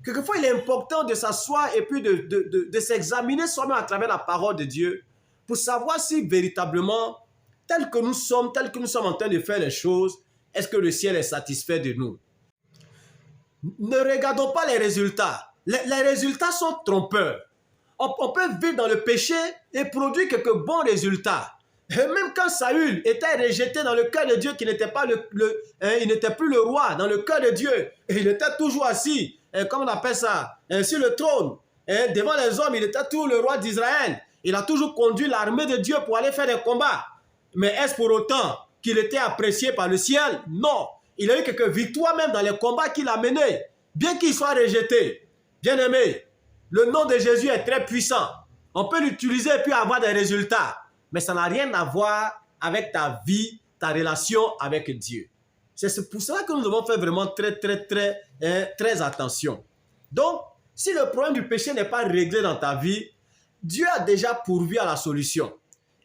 Quelquefois, il est important de s'asseoir et puis de s'examiner soi-même à travers la parole de Dieu pour savoir si véritablement, tel que nous sommes en train de faire les choses, est-ce que le ciel est satisfait de nous? Ne regardons pas les résultats. Les résultats sont trompeurs. On peut vivre dans le péché et produire quelques bons résultats. Et même quand Saül était rejeté dans le cœur de Dieu, qu'il n'était pas il n'était plus le roi dans le cœur de Dieu, et il était toujours assis, comme on appelle ça, sur le trône, devant les hommes, il était toujours le roi d'Israël. Il a toujours conduit l'armée de Dieu pour aller faire des combats. Mais est-ce pour autant qu'il était apprécié par le ciel? Non. Il a eu quelques victoires même dans les combats qu'il a menés, bien qu'il soit rejeté. Bien-aimé, le nom de Jésus est très puissant. On peut l'utiliser et puis avoir des résultats. Mais ça n'a rien à voir avec ta vie, ta relation avec Dieu. C'est pour cela que nous devons faire vraiment très attention. Donc, si le problème du péché n'est pas réglé dans ta vie, Dieu a déjà pourvu à la solution.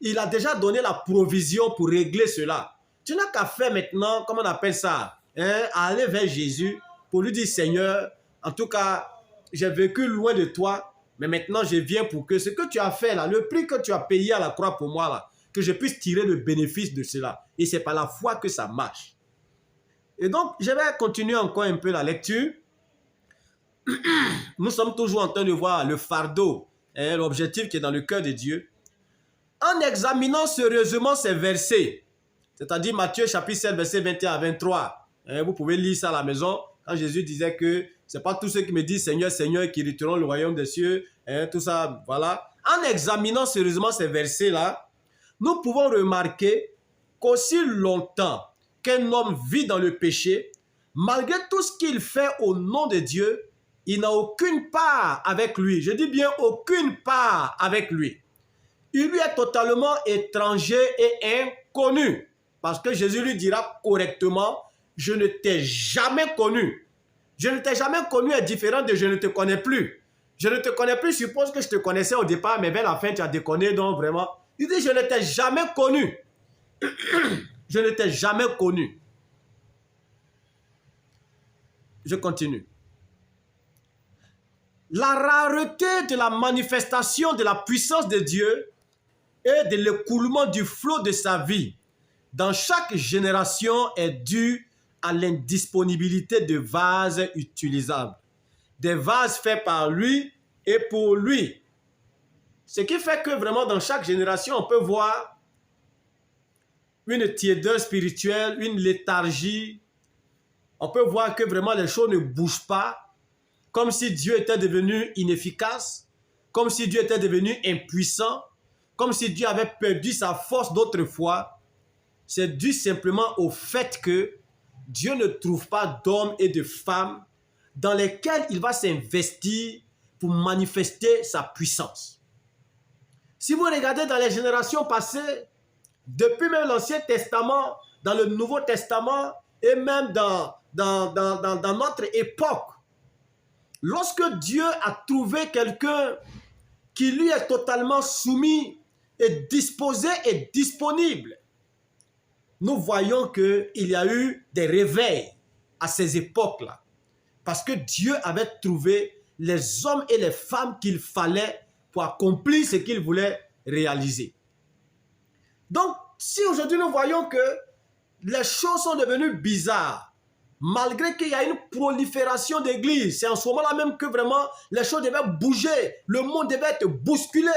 Il a déjà donné la provision pour régler cela. Tu n'as qu'à faire maintenant, comment on appelle ça, aller vers Jésus pour lui dire, Seigneur, en tout cas, j'ai vécu loin de toi, mais maintenant je viens pour que ce que tu as fait là, le prix que tu as payé à la croix pour moi là, que je puisse tirer le bénéfice de cela. Et c'est par la foi que ça marche. Et donc, je vais continuer encore un peu la lecture. Nous sommes toujours en train de voir le fardeau, l'objectif qui est dans le cœur de Dieu. En examinant sérieusement ces versets, c'est-à-dire Matthieu chapitre 7, verset 21 à 23, vous pouvez lire ça à la maison, quand Jésus disait que ce n'est pas tous ceux qui me disent Seigneur, Seigneur qui hériteront le royaume des cieux, tout ça, voilà. En examinant sérieusement ces versets-là, nous pouvons remarquer qu'aussi longtemps qu'un homme vit dans le péché, malgré tout ce qu'il fait au nom de Dieu, il n'a aucune part avec lui. Je dis bien aucune part avec lui. Il lui est totalement étranger et inconnu. Parce que Jésus lui dira correctement, je ne t'ai jamais connu. Je ne t'ai jamais connu est différent de je ne te connais plus. Je ne te connais plus, je suppose que je te connaissais au départ, mais vers la fin, tu as déconné, donc vraiment. Il dit, je ne t'ai jamais connu. Je ne t'ai jamais connu. Je continue. La rareté de la manifestation de la puissance de Dieu et de l'écoulement du flot de sa vie dans chaque génération est due à l'indisponibilité de vases utilisables. Des vases faits par lui et pour lui. Ce qui fait que vraiment dans chaque génération, on peut voir une tiédeur spirituelle, une léthargie. On peut voir que vraiment les choses ne bougent pas, comme si Dieu était devenu inefficace, comme si Dieu était devenu impuissant, comme si Dieu avait perdu sa force d'autrefois. C'est dû simplement au fait que Dieu ne trouve pas d'hommes et de femmes dans lesquels il va s'investir pour manifester sa puissance. Si vous regardez dans les générations passées, depuis même l'Ancien Testament, dans le Nouveau Testament et même dans notre époque, lorsque Dieu a trouvé quelqu'un qui lui est totalement soumis et disposé et disponible, nous voyons qu'il y a eu des réveils à ces époques-là. Parce que Dieu avait trouvé les hommes et les femmes qu'il fallait pour accomplir ce qu'il voulait réaliser. Donc, si aujourd'hui nous voyons que les choses sont devenues bizarres, malgré qu'il y a une prolifération d'églises, c'est en ce moment-là même que vraiment les choses devaient bouger, le monde devait être bousculé.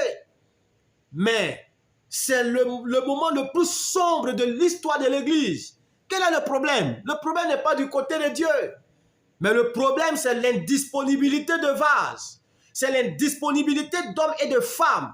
Mais c'est le moment le plus sombre de l'histoire de l'église. Quel est le problème? Le problème n'est pas du côté de Dieu. Mais le problème, c'est l'indisponibilité de vases. C'est l'indisponibilité d'hommes et de femmes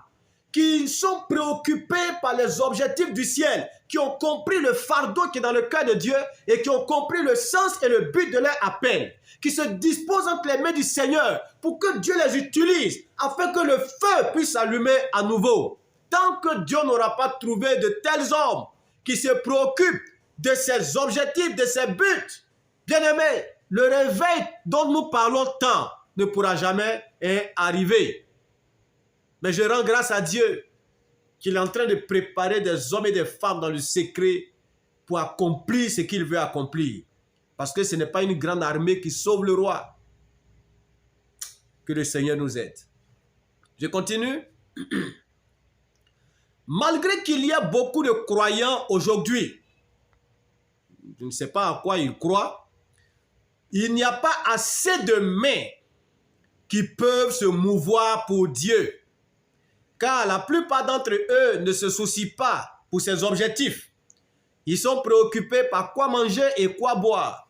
qui sont préoccupés par les objectifs du ciel, qui ont compris le fardeau qui est dans le cœur de Dieu et qui ont compris le sens et le but de leur appel, qui se disposent entre les mains du Seigneur pour que Dieu les utilise afin que le feu puisse s'allumer à nouveau. Tant que Dieu n'aura pas trouvé de tels hommes qui se préoccupent de ses objectifs, de ses buts, bien-aimés, le réveil dont nous parlons tant ne pourra jamais arriver. Mais je rends grâce à Dieu qu'il est en train de préparer des hommes et des femmes dans le secret pour accomplir ce qu'il veut accomplir. Parce que ce n'est pas une grande armée qui sauve le roi. Que le Seigneur nous aide. Je continue. Malgré qu'il y a beaucoup de croyants aujourd'hui, je ne sais pas à quoi ils croient, il n'y a pas assez de mains qui peuvent se mouvoir pour Dieu. Car la plupart d'entre eux ne se soucient pas pour ces objectifs. Ils sont préoccupés par quoi manger et quoi boire.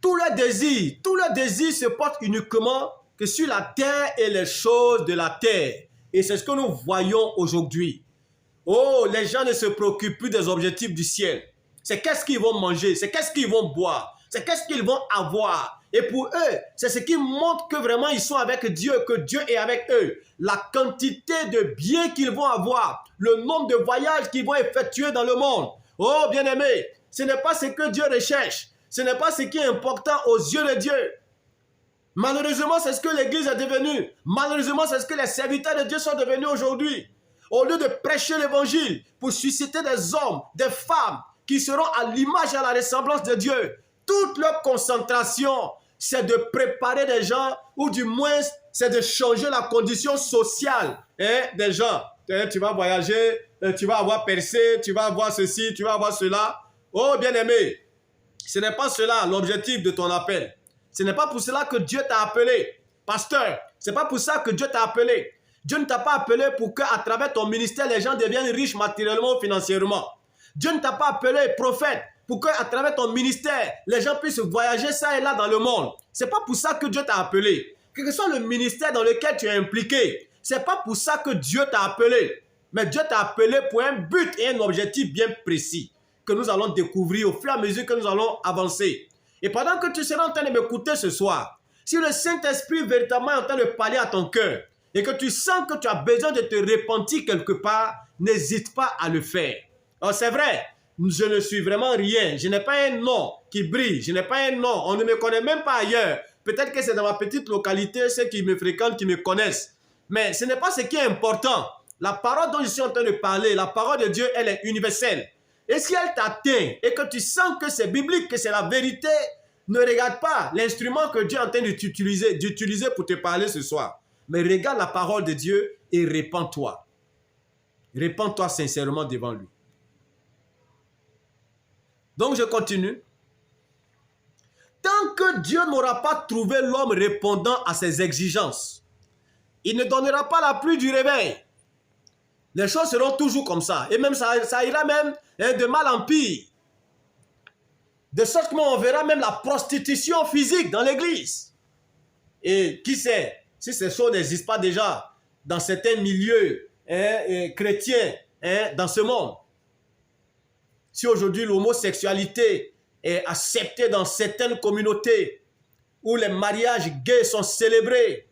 Tout leur désir se porte uniquement que sur la terre et les choses de la terre. Et c'est ce que nous voyons aujourd'hui. Oh, les gens ne se préoccupent plus des objectifs du ciel. C'est qu'est-ce qu'ils vont manger, c'est qu'est-ce qu'ils vont boire, c'est qu'est-ce qu'ils vont avoir. Et pour eux, c'est ce qui montre que vraiment ils sont avec Dieu, que Dieu est avec eux. La quantité de biens qu'ils vont avoir, le nombre de voyages qu'ils vont effectuer dans le monde. Oh, bien-aimés, ce n'est pas ce que Dieu recherche. Ce n'est pas ce qui est important aux yeux de Dieu. Malheureusement, c'est ce que l'Église est devenue. Malheureusement, c'est ce que les serviteurs de Dieu sont devenus aujourd'hui. Au lieu de prêcher l'Évangile pour susciter des hommes, des femmes qui seront à l'image et à la ressemblance de Dieu, toute leur concentration, c'est de préparer des gens, ou du moins, c'est de changer la condition sociale des gens. Tu vas voyager, tu vas avoir percé, tu vas avoir ceci, tu vas avoir cela. Oh, bien-aimé, ce n'est pas cela l'objectif de ton appel. Ce n'est pas pour cela que Dieu t'a appelé. Pasteur, ce n'est pas pour ça que Dieu t'a appelé. Dieu ne t'a pas appelé pour qu'à travers ton ministère, les gens deviennent riches matériellement ou financièrement. Dieu ne t'a pas appelé prophète pour qu'à travers ton ministère, les gens puissent voyager ça et là dans le monde. Ce n'est pas pour ça que Dieu t'a appelé. Quel que soit le ministère dans lequel tu es impliqué, ce n'est pas pour ça que Dieu t'a appelé. Mais Dieu t'a appelé pour un but et un objectif bien précis que nous allons découvrir au fur et à mesure que nous allons avancer. Et pendant que tu seras en train de m'écouter ce soir, si le Saint-Esprit véritablement est en train de parler à ton cœur et que tu sens que tu as besoin de te repentir quelque part, n'hésite pas à le faire. Alors c'est vrai, je ne suis vraiment rien. Je n'ai pas un nom qui brille. Je n'ai pas un nom. On ne me connaît même pas ailleurs. Peut-être que c'est dans ma petite localité, ceux qui me fréquentent, qui me connaissent. Mais ce n'est pas ce qui est important. La parole dont je suis en train de parler, la parole de Dieu, elle est universelle. Et si elle t'atteint et que tu sens que c'est biblique, que c'est la vérité, ne regarde pas l'instrument que Dieu est en train d'utiliser pour te parler ce soir. Mais regarde la parole de Dieu et répands-toi. Répands-toi sincèrement devant lui. Donc je continue. tant que Dieu n'aura pas trouvé l'homme répondant à ses exigences, il ne donnera pas la pluie du réveil. Les choses seront toujours comme ça. Et même ça ira même de mal en pire. De sorte qu'on verra même la prostitution physique dans l'église. Et qui sait, si ces choses n'existent pas déjà dans certains milieux chrétiens dans ce monde. Si aujourd'hui l'homosexualité est acceptée dans certaines communautés où les mariages gays sont célébrés,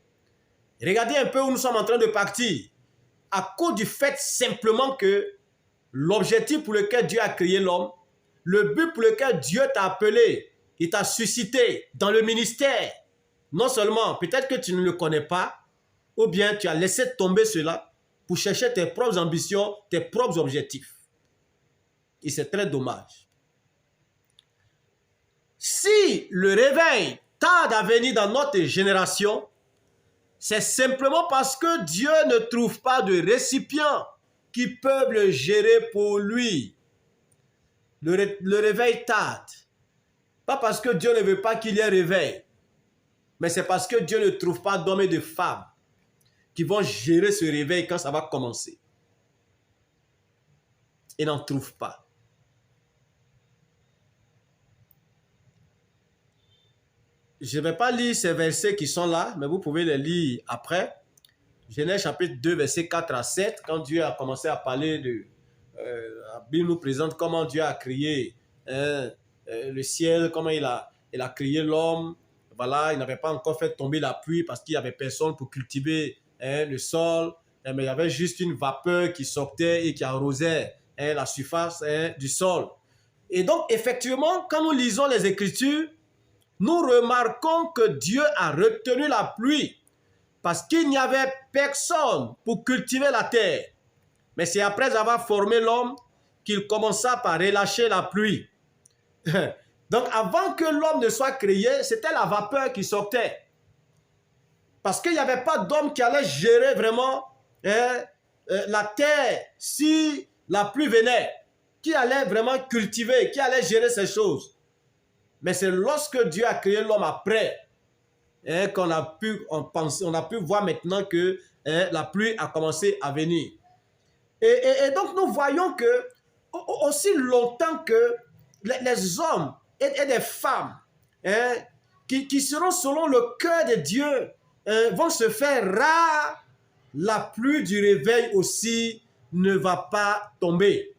regardez un peu où nous sommes en train de partir. À cause du fait simplement que l'objectif pour lequel Dieu a créé l'homme, le but pour lequel Dieu t'a appelé, il t'a suscité dans le ministère, non seulement peut-être que tu ne le connais pas, ou bien tu as laissé tomber cela pour chercher tes propres ambitions, tes propres objectifs. Et c'est très dommage. Si le réveil tarde à venir dans notre génération, c'est simplement parce que Dieu ne trouve pas de récipients qui peuvent le gérer pour lui. Le réveil tarde. Pas parce que Dieu ne veut pas qu'il y ait réveil, mais c'est parce que Dieu ne trouve pas d'hommes et de femmes qui vont gérer ce réveil quand ça va commencer. Il n'en trouve pas. Je ne vais pas lire ces versets qui sont là, mais vous pouvez les lire après. Genèse chapitre 2, versets 4 à 7, quand Dieu a commencé à parler de... la Bible nous présente comment Dieu a créé le ciel, comment il a créé l'homme. Voilà, il n'avait pas encore fait tomber la pluie parce qu'il n'y avait personne pour cultiver le sol. Mais il y avait juste une vapeur qui sortait et qui arrosait la surface du sol. Et donc, effectivement, quand nous lisons les Écritures, nous remarquons que Dieu a retenu la pluie parce qu'il n'y avait personne pour cultiver la terre. Mais c'est après avoir formé l'homme qu'il commença par relâcher la pluie. Donc avant que l'homme ne soit créé, c'était la vapeur qui sortait. Parce qu'il n'y avait pas d'homme qui allait gérer vraiment la terre si la pluie venait. Qui allait vraiment cultiver, qui allait gérer ces choses. Mais c'est lorsque Dieu a créé l'homme après qu'on a pu voir maintenant que la pluie a commencé à venir. Et donc nous voyons que aussi longtemps que les hommes et des femmes qui seront selon le cœur de Dieu vont se faire rares, la pluie du réveil aussi ne va pas tomber.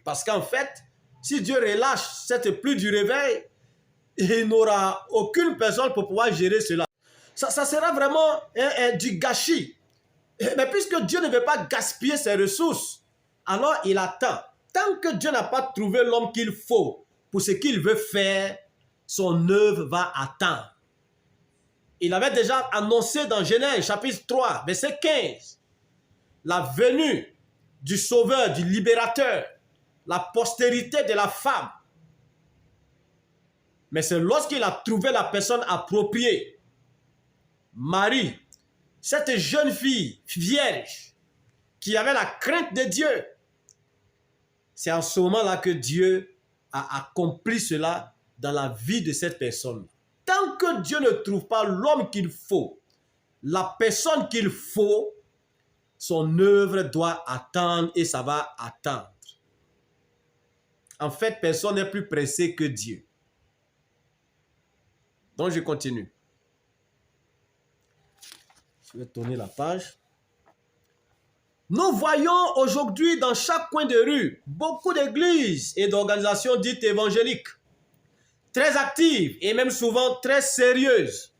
Parce qu'en fait, si Dieu relâche cette pluie du réveil, il n'aura aucune personne pour pouvoir gérer cela. Ça sera vraiment du gâchis. Mais puisque Dieu ne veut pas gaspiller ses ressources, alors il attend. Tant que Dieu n'a pas trouvé l'homme qu'il faut pour ce qu'il veut faire, son œuvre va attendre. Il avait déjà annoncé dans Genèse chapitre 3, verset 15, la venue du Sauveur, du Libérateur, la postérité de la femme. Mais c'est lorsqu'il a trouvé la personne appropriée, Marie, cette jeune fille vierge qui avait la crainte de Dieu, c'est en ce moment-là que Dieu a accompli cela dans la vie de cette personne. Tant que Dieu ne trouve pas l'homme qu'il faut, la personne qu'il faut, son œuvre doit attendre et ça va attendre. En fait, personne n'est plus pressé que Dieu. Donc, je continue. Je vais tourner la page. Nous voyons aujourd'hui dans chaque coin de rue beaucoup d'églises et d'organisations dites évangéliques, très actives et même souvent très sérieuses,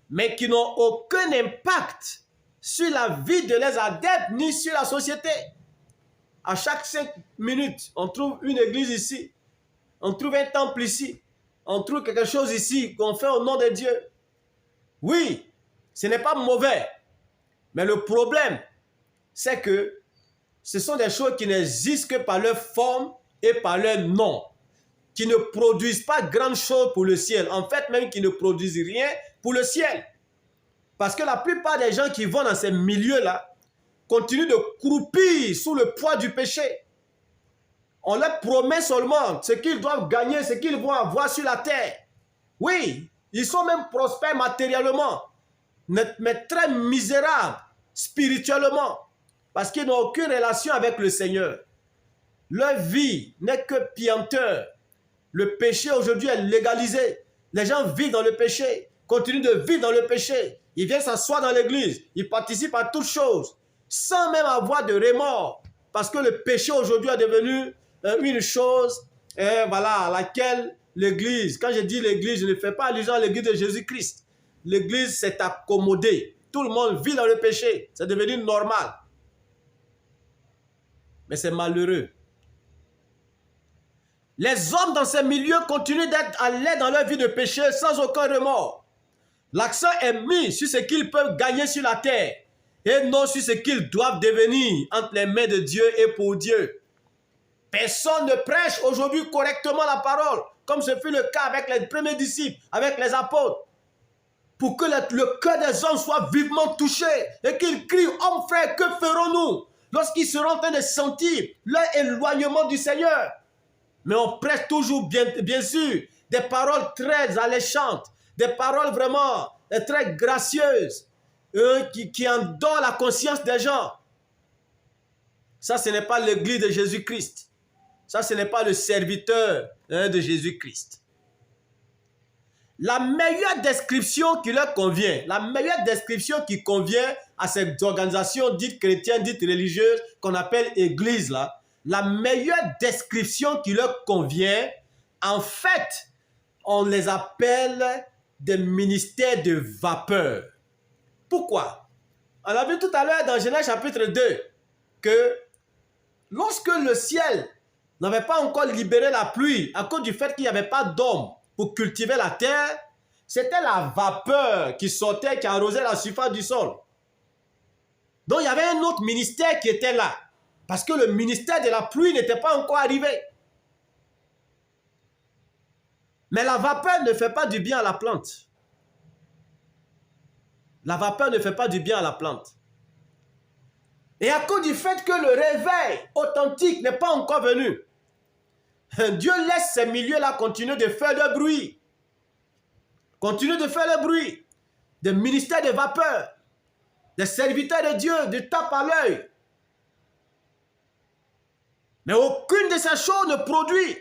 mais qui n'ont aucun impact sur la vie de leurs adeptes ni sur la société. À chaque 5 minutes, on trouve une église ici, on trouve un temple ici, on trouve quelque chose ici qu'on fait au nom de Dieu. Oui, ce n'est pas mauvais, mais le problème, c'est que ce sont des choses qui n'existent que par leur forme et par leur nom, qui ne produisent pas grand chose pour le ciel, en fait même qui ne produisent rien pour le ciel. Parce que la plupart des gens qui vont dans ces milieux-là continuent de croupir sous le poids du péché. On leur promet seulement ce qu'ils doivent gagner, ce qu'ils vont avoir sur la terre. Oui, ils sont même prospères matériellement, mais très misérables spirituellement, parce qu'ils n'ont aucune relation avec le Seigneur. Leur vie n'est que pianteur. Le péché aujourd'hui est légalisé. Les gens vivent dans le péché, continuent de vivre dans le péché. Ils viennent s'asseoir dans l'église, ils participent à toutes choses, sans même avoir de remords. Parce que le péché aujourd'hui est devenu une chose voilà, à laquelle l'église, quand je dis l'église, je ne fais pas allusion à l'église de Jésus-Christ. L'église s'est accommodée. Tout le monde vit dans le péché. C'est devenu normal. Mais c'est malheureux. Les hommes dans ces milieux continuent d'être à l'aise dans leur vie de péché sans aucun remords. L'accent est mis sur ce qu'ils peuvent gagner sur la terre et non sur ce qu'ils doivent devenir entre les mains de Dieu et pour Dieu. Personne ne prêche aujourd'hui correctement la parole, comme ce fut le cas avec les premiers disciples, avec les apôtres, pour que le cœur des hommes soit vivement touché et qu'ils crient, « Hommes frères, que ferons-nous » lorsqu'ils seront en train de sentir leur éloignement du Seigneur. Mais on prêche toujours, bien sûr, des paroles très alléchantes, des paroles vraiment très gracieuses, qui endorment la conscience des gens. Ça, ce n'est pas l'église de Jésus-Christ. Ça, ce n'est pas le serviteur de Jésus-Christ. La meilleure description qui leur convient, la meilleure description qui convient à ces organisations dites chrétiennes, dites religieuses, qu'on appelle église, là, la meilleure description qui leur convient, en fait, on les appelle des ministères de vapeur. Pourquoi? On a vu tout à l'heure dans Genèse chapitre 2 que lorsque le ciel n'avait pas encore libéré la pluie à cause du fait qu'il n'y avait pas d'homme pour cultiver la terre, c'était la vapeur qui sortait, qui arrosait la surface du sol. Donc il y avait un autre ministère qui était là, parce que le ministère de la pluie n'était pas encore arrivé. Mais la vapeur ne fait pas du bien à la plante. La vapeur ne fait pas du bien à la plante. Et à cause du fait que le réveil authentique n'est pas encore venu, Dieu laisse ces milieux-là continuer de faire le bruit. Continuer de faire le bruit. Des ministères de vapeur. Des serviteurs de Dieu, du tape à l'œil. Mais aucune de ces choses ne produit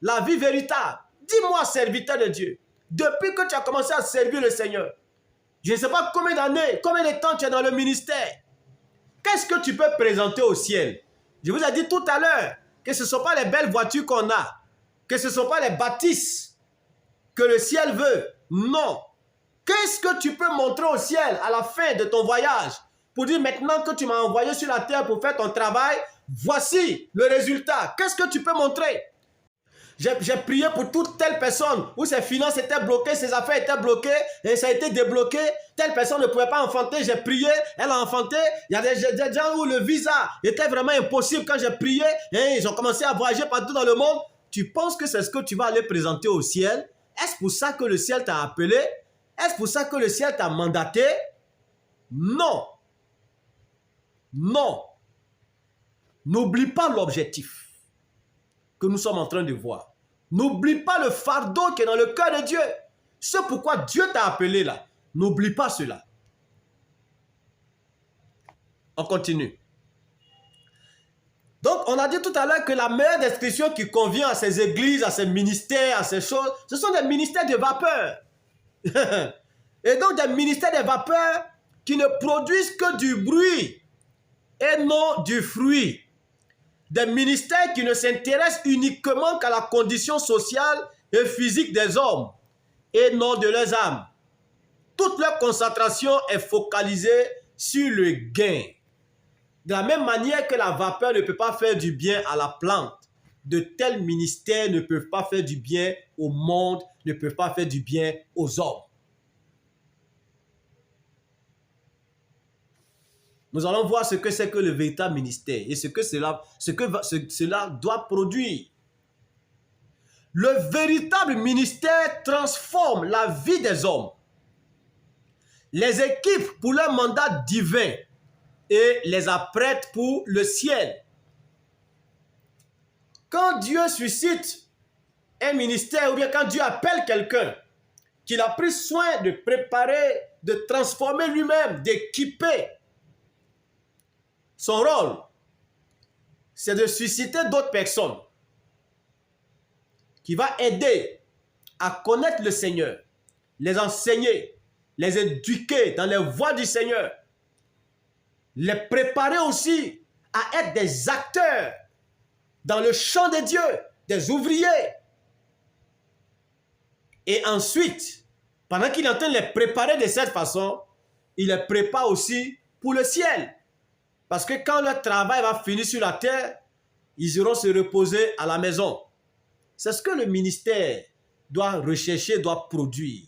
la vie véritable. Dis-moi, serviteur de Dieu, depuis que tu as commencé à servir le Seigneur, je ne sais pas combien d'années, combien de temps tu es dans le ministère, qu'est-ce que tu peux présenter au ciel? Je vous ai dit tout à l'heure que ce ne sont pas les belles voitures qu'on a, que ce ne sont pas les bâtisses que le ciel veut. Non. Qu'est-ce que tu peux montrer au ciel à la fin de ton voyage pour dire maintenant que tu m'as envoyé sur la terre pour faire ton travail, voici le résultat. Qu'est-ce que tu peux montrer? J'ai prié pour toute telle personne où ses finances étaient bloquées, ses affaires étaient bloquées et ça a été débloqué. Telle personne ne pouvait pas enfanter, j'ai prié, elle a enfanté. Il y a des gens où le visa était vraiment impossible quand j'ai prié et ils ont commencé à voyager partout dans le monde. Tu penses que c'est ce que tu vas aller présenter au ciel? Est-ce pour ça que le ciel t'a appelé? Est-ce pour ça que le ciel t'a mandaté? Non. Non. N'oublie pas l'objectif que nous sommes en train de voir. N'oublie pas le fardeau qui est dans le cœur de Dieu. C'est pourquoi Dieu t'a appelé là. N'oublie pas cela. On continue. Donc, on a dit tout à l'heure que la meilleure description qui convient à ces églises, à ces ministères, à ces choses, ce sont des ministères de vapeur. Et donc, des ministères de vapeur qui ne produisent que du bruit et non du fruit. Des ministères qui ne s'intéressent uniquement qu'à la condition sociale et physique des hommes et non de leurs âmes. Toute leur concentration est focalisée sur le gain. De la même manière que la vapeur ne peut pas faire du bien à la plante, de tels ministères ne peuvent pas faire du bien au monde, ne peuvent pas faire du bien aux hommes. Nous allons voir ce que c'est que le véritable ministère et ce que cela doit produire. Le véritable ministère transforme la vie des hommes, les équipe pour leur mandat divin et les apprête pour le ciel. Quand Dieu suscite un ministère ou bien quand Dieu appelle quelqu'un, qu'il a pris soin de préparer, de transformer lui-même, d'équiper. Son rôle, c'est de susciter d'autres personnes qui vont aider à connaître le Seigneur, les enseigner, les éduquer dans les voies du Seigneur, les préparer aussi à être des acteurs dans le champ de Dieu, des ouvriers. Et ensuite, pendant qu'il est en train de les préparer de cette façon, il les prépare aussi pour le ciel. Parce que quand leur travail va finir sur la terre, ils iront se reposer à la maison. C'est ce que le ministère doit rechercher, doit produire.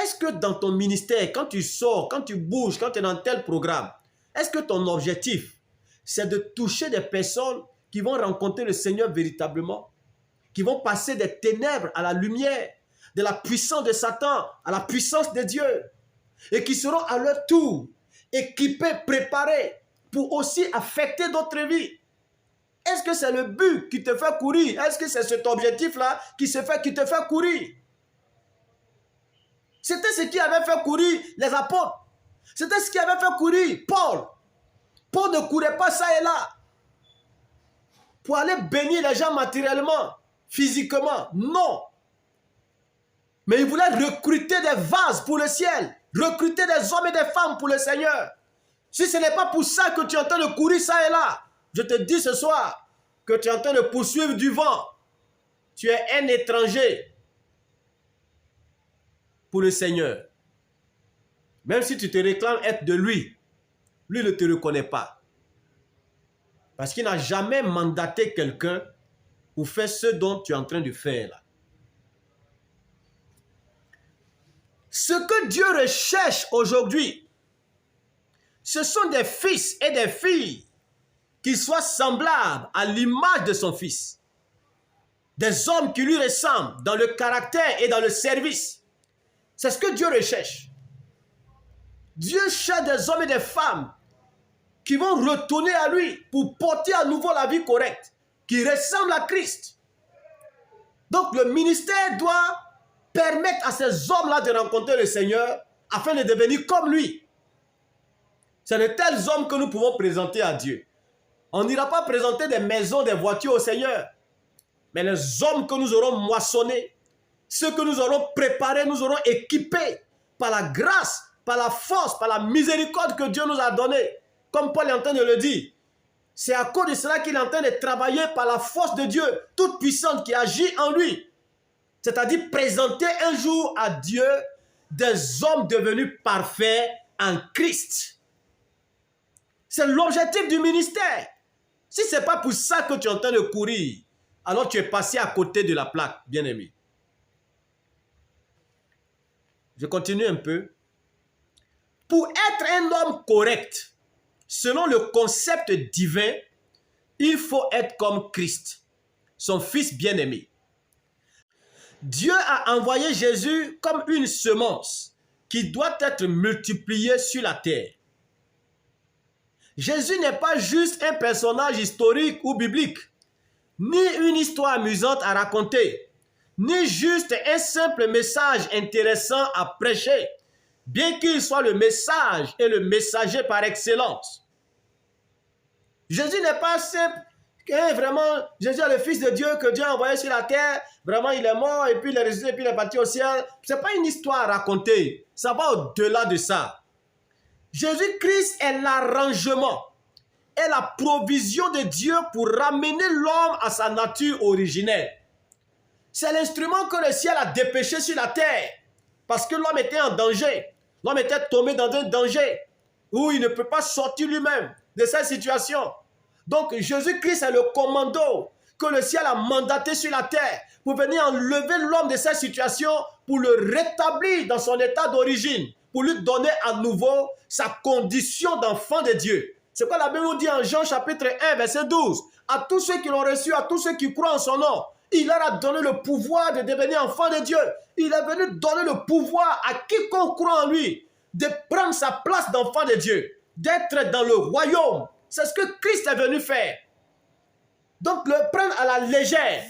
Est-ce que dans ton ministère, quand tu sors, quand tu bouges, quand tu es dans tel programme, est-ce que ton objectif, c'est de toucher des personnes qui vont rencontrer le Seigneur véritablement, qui vont passer des ténèbres à la lumière, de la puissance de Satan à la puissance de Dieu, et qui seront à leur tour équipés, préparés pour aussi affecter d'autres vies? Est-ce que c'est le but qui te fait courir? Est-ce que c'est cet objectif-là qui te fait courir? C'était ce qui avait fait courir les apôtres. C'était ce qui avait fait courir Paul. Paul ne courait pas ça et là pour aller bénir les gens matériellement, physiquement. Non. Mais il voulait recruter des vases pour le ciel. Recruter des hommes et des femmes pour le Seigneur. Si ce n'est pas pour ça que tu es en train de courir ça et là, je te dis ce soir que tu es en train de poursuivre du vent. Tu es un étranger pour le Seigneur. Même si tu te réclames être de lui, lui ne te reconnaît pas. Parce qu'il n'a jamais mandaté quelqu'un pour faire ce dont tu es en train de faire là. Ce que Dieu recherche aujourd'hui, ce sont des fils et des filles qui soient semblables à l'image de son Fils. Des hommes qui lui ressemblent dans le caractère et dans le service. C'est ce que Dieu recherche. Dieu cherche des hommes et des femmes qui vont retourner à lui pour porter à nouveau la vie correcte, qui ressemble à Christ. Donc le ministère doit permettre à ces hommes-là de rencontrer le Seigneur afin de devenir comme lui. C'est de tels hommes que nous pouvons présenter à Dieu. On n'ira pas présenter des maisons, des voitures au Seigneur. Mais les hommes que nous aurons moissonnés, ceux que nous aurons préparés, nous aurons équipés par la grâce, par la force, par la miséricorde que Dieu nous a donnée. Comme Paul est en train de le dire. C'est à cause de cela qu'il est en train de travailler par la force de Dieu, toute puissante qui agit en lui. C'est-à-dire présenter un jour à Dieu des hommes devenus parfaits en Christ. C'est l'objectif du ministère. Si ce n'est pas pour ça que tu es en train de courir, alors tu es passé à côté de la plaque, bien-aimé. Je continue un peu. Pour être un homme correct, selon le concept divin, il faut être comme Christ, son Fils bien-aimé. Dieu a envoyé Jésus comme une semence qui doit être multipliée sur la terre. Jésus n'est pas juste un personnage historique ou biblique, ni une histoire amusante à raconter, ni juste un simple message intéressant à prêcher, bien qu'il soit le message et le messager par excellence. Jésus n'est pas simple, vraiment, Jésus est le Fils de Dieu que Dieu a envoyé sur la terre, vraiment il est mort et puis il est ressuscité et puis il est parti au ciel. Ce n'est pas une histoire à raconter, ça va au-delà de ça. Jésus-Christ est l'arrangement et la provision de Dieu pour ramener l'homme à sa nature originelle. C'est l'instrument que le ciel a dépêché sur la terre parce que l'homme était en danger. L'homme était tombé dans un danger où il ne peut pas sortir lui-même de cette situation. Donc Jésus-Christ est le commando que le ciel a mandaté sur la terre pour venir enlever l'homme de cette situation, pour le rétablir dans son état d'origine, pour lui donner à nouveau sa condition d'enfant de Dieu. C'est quoi la Bible nous dit en Jean chapitre 1 verset 12. À tous ceux qui l'ont reçu, à tous ceux qui croient en son nom, il leur a donné le pouvoir de devenir enfant de Dieu. Il est venu donner le pouvoir à quiconque croit en lui de prendre sa place d'enfant de Dieu, d'être dans le royaume. C'est ce que Christ est venu faire. Donc le prendre à la légère.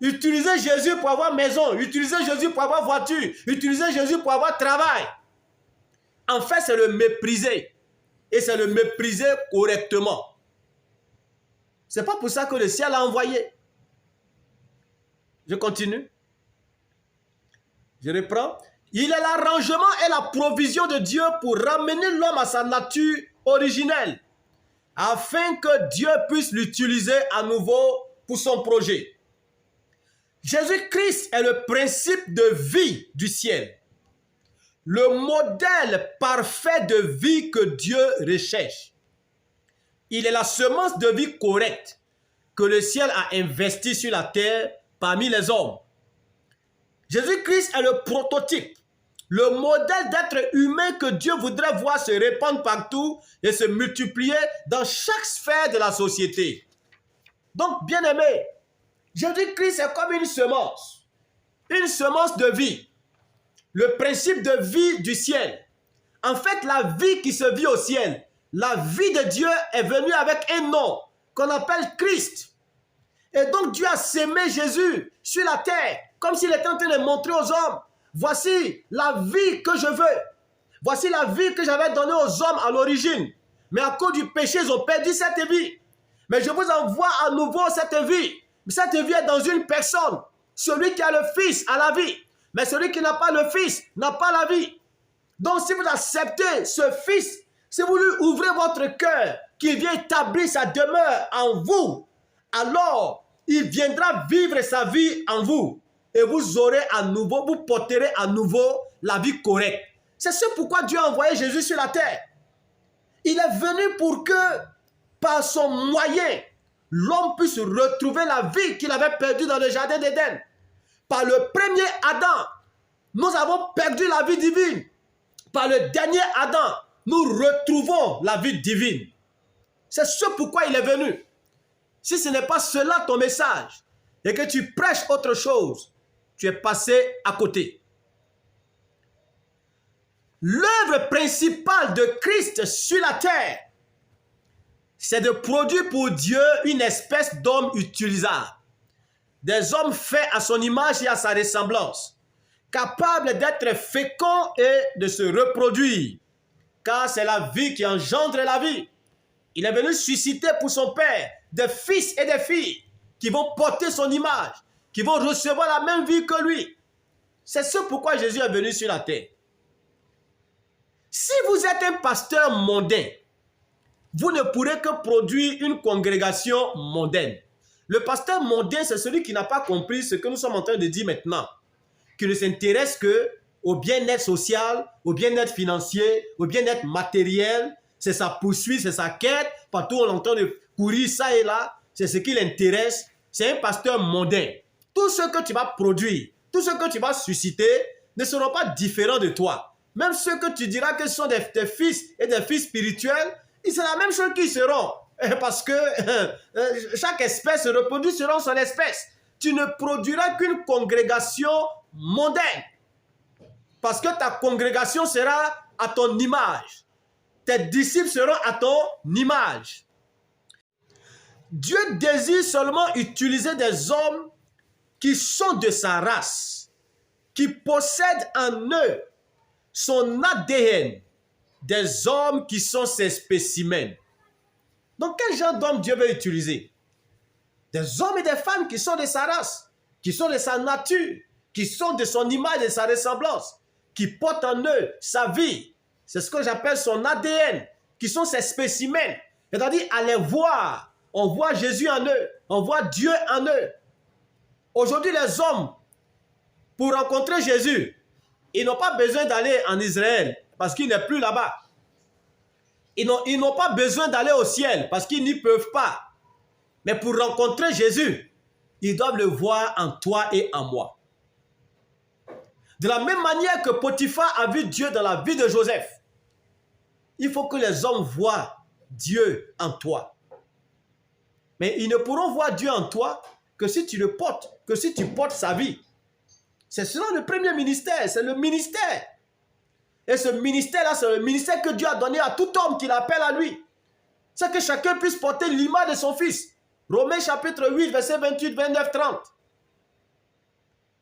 Utiliser Jésus pour avoir maison, utiliser Jésus pour avoir voiture, utiliser Jésus pour avoir travail. En fait, c'est le mépriser. Et c'est le mépriser correctement. C'est pas pour ça que le ciel l'a envoyé. Je continue. Je reprends. Il est l'arrangement et la provision de Dieu pour ramener l'homme à sa nature originelle, afin que Dieu puisse l'utiliser à nouveau pour son projet. Jésus-Christ est le principe de vie du ciel, le modèle parfait de vie que Dieu recherche. Il est la semence de vie correcte que le ciel a investie sur la terre parmi les hommes. Jésus-Christ est le prototype, le modèle d'être humain que Dieu voudrait voir se répandre partout et se multiplier dans chaque sphère de la société. Donc, bien-aimés, Jésus-Christ est comme une semence de vie, le principe de vie du ciel. En fait, la vie qui se vit au ciel, la vie de Dieu est venue avec un nom qu'on appelle Christ. Et donc Dieu a sémé Jésus sur la terre, comme s'il était en train de montrer aux hommes, voici la vie que je veux. Voici la vie que j'avais donnée aux hommes à l'origine. Mais à cause du péché, ils ont perdu cette vie. Mais je vous envoie à nouveau cette vie. Cette vie est dans une personne. Celui qui a le Fils a la vie. Mais celui qui n'a pas le Fils n'a pas la vie. Donc si vous acceptez ce Fils, si vous lui ouvrez votre cœur, qu'il vient établir sa demeure en vous, alors il viendra vivre sa vie en vous. Et vous aurez à nouveau, vous porterez à nouveau la vie correcte. C'est ce pourquoi Dieu a envoyé Jésus sur la terre. Il est venu pour que, par son moyen, l'homme puisse retrouver la vie qu'il avait perdue dans le jardin d'Éden. Par le premier Adam, nous avons perdu la vie divine. Par le dernier Adam, nous retrouvons la vie divine. C'est ce pourquoi il est venu. Si ce n'est pas cela ton message, et que tu prêches autre chose, tu es passé à côté. L'œuvre principale de Christ sur la terre, c'est de produire pour Dieu une espèce d'homme utilisable. Des hommes faits à son image et à sa ressemblance, capables d'être féconds et de se reproduire, car c'est la vie qui engendre la vie. Il est venu susciter pour son Père des fils et des filles qui vont porter son image, qui vont recevoir la même vie que lui. C'est ce pourquoi Jésus est venu sur la terre. Si vous êtes un pasteur mondain, vous ne pourrez que produire une congrégation mondaine. Le pasteur mondain, c'est celui qui n'a pas compris ce que nous sommes en train de dire maintenant, qui ne s'intéresse qu'au bien-être social, au bien-être financier, au bien-être matériel. C'est sa poursuite, c'est sa quête. Partout on entend de courir ça et là, c'est ce qui l'intéresse. C'est un pasteur mondain. Tout ce que tu vas produire, tout ce que tu vas susciter ne seront pas différents de toi. Même ceux que tu diras que ce sont des fils et des filles spirituels, c'est la même chose qu'ils seront. Parce que chaque espèce se reproduit selon son espèce. Tu ne produiras qu'une congrégation mondaine. Parce que ta congrégation sera à ton image. Tes disciples seront à ton image. Dieu désire seulement utiliser des hommes qui sont de sa race, qui possèdent en eux son ADN, des hommes qui sont ses spécimens. Donc quel genre d'hommes Dieu veut utiliser? Des hommes et des femmes qui sont de sa race, qui sont de sa nature, qui sont de son image et de sa ressemblance, qui portent en eux sa vie. C'est ce que j'appelle son ADN, qui sont ses spécimens. C'est-à-dire, à les voir, on voit Jésus en eux, on voit Dieu en eux. Aujourd'hui, les hommes, pour rencontrer Jésus, ils n'ont pas besoin d'aller en Israël, parce qu'il n'est plus là-bas. Ils n'ont pas besoin d'aller au ciel, parce qu'ils n'y peuvent pas. Mais pour rencontrer Jésus, ils doivent le voir en toi et en moi. De la même manière que Potiphar a vu Dieu dans la vie de Joseph, il faut que les hommes voient Dieu en toi. Mais ils ne pourront voir Dieu en toi que si tu le portes, que si tu portes sa vie. C'est cela le premier ministère, c'est le ministère. Et ce ministère-là, c'est le ministère que Dieu a donné à tout homme qui l'appelle à lui. C'est que chacun puisse porter l'image de son fils. Romains chapitre 8, verset 28, 29, 30.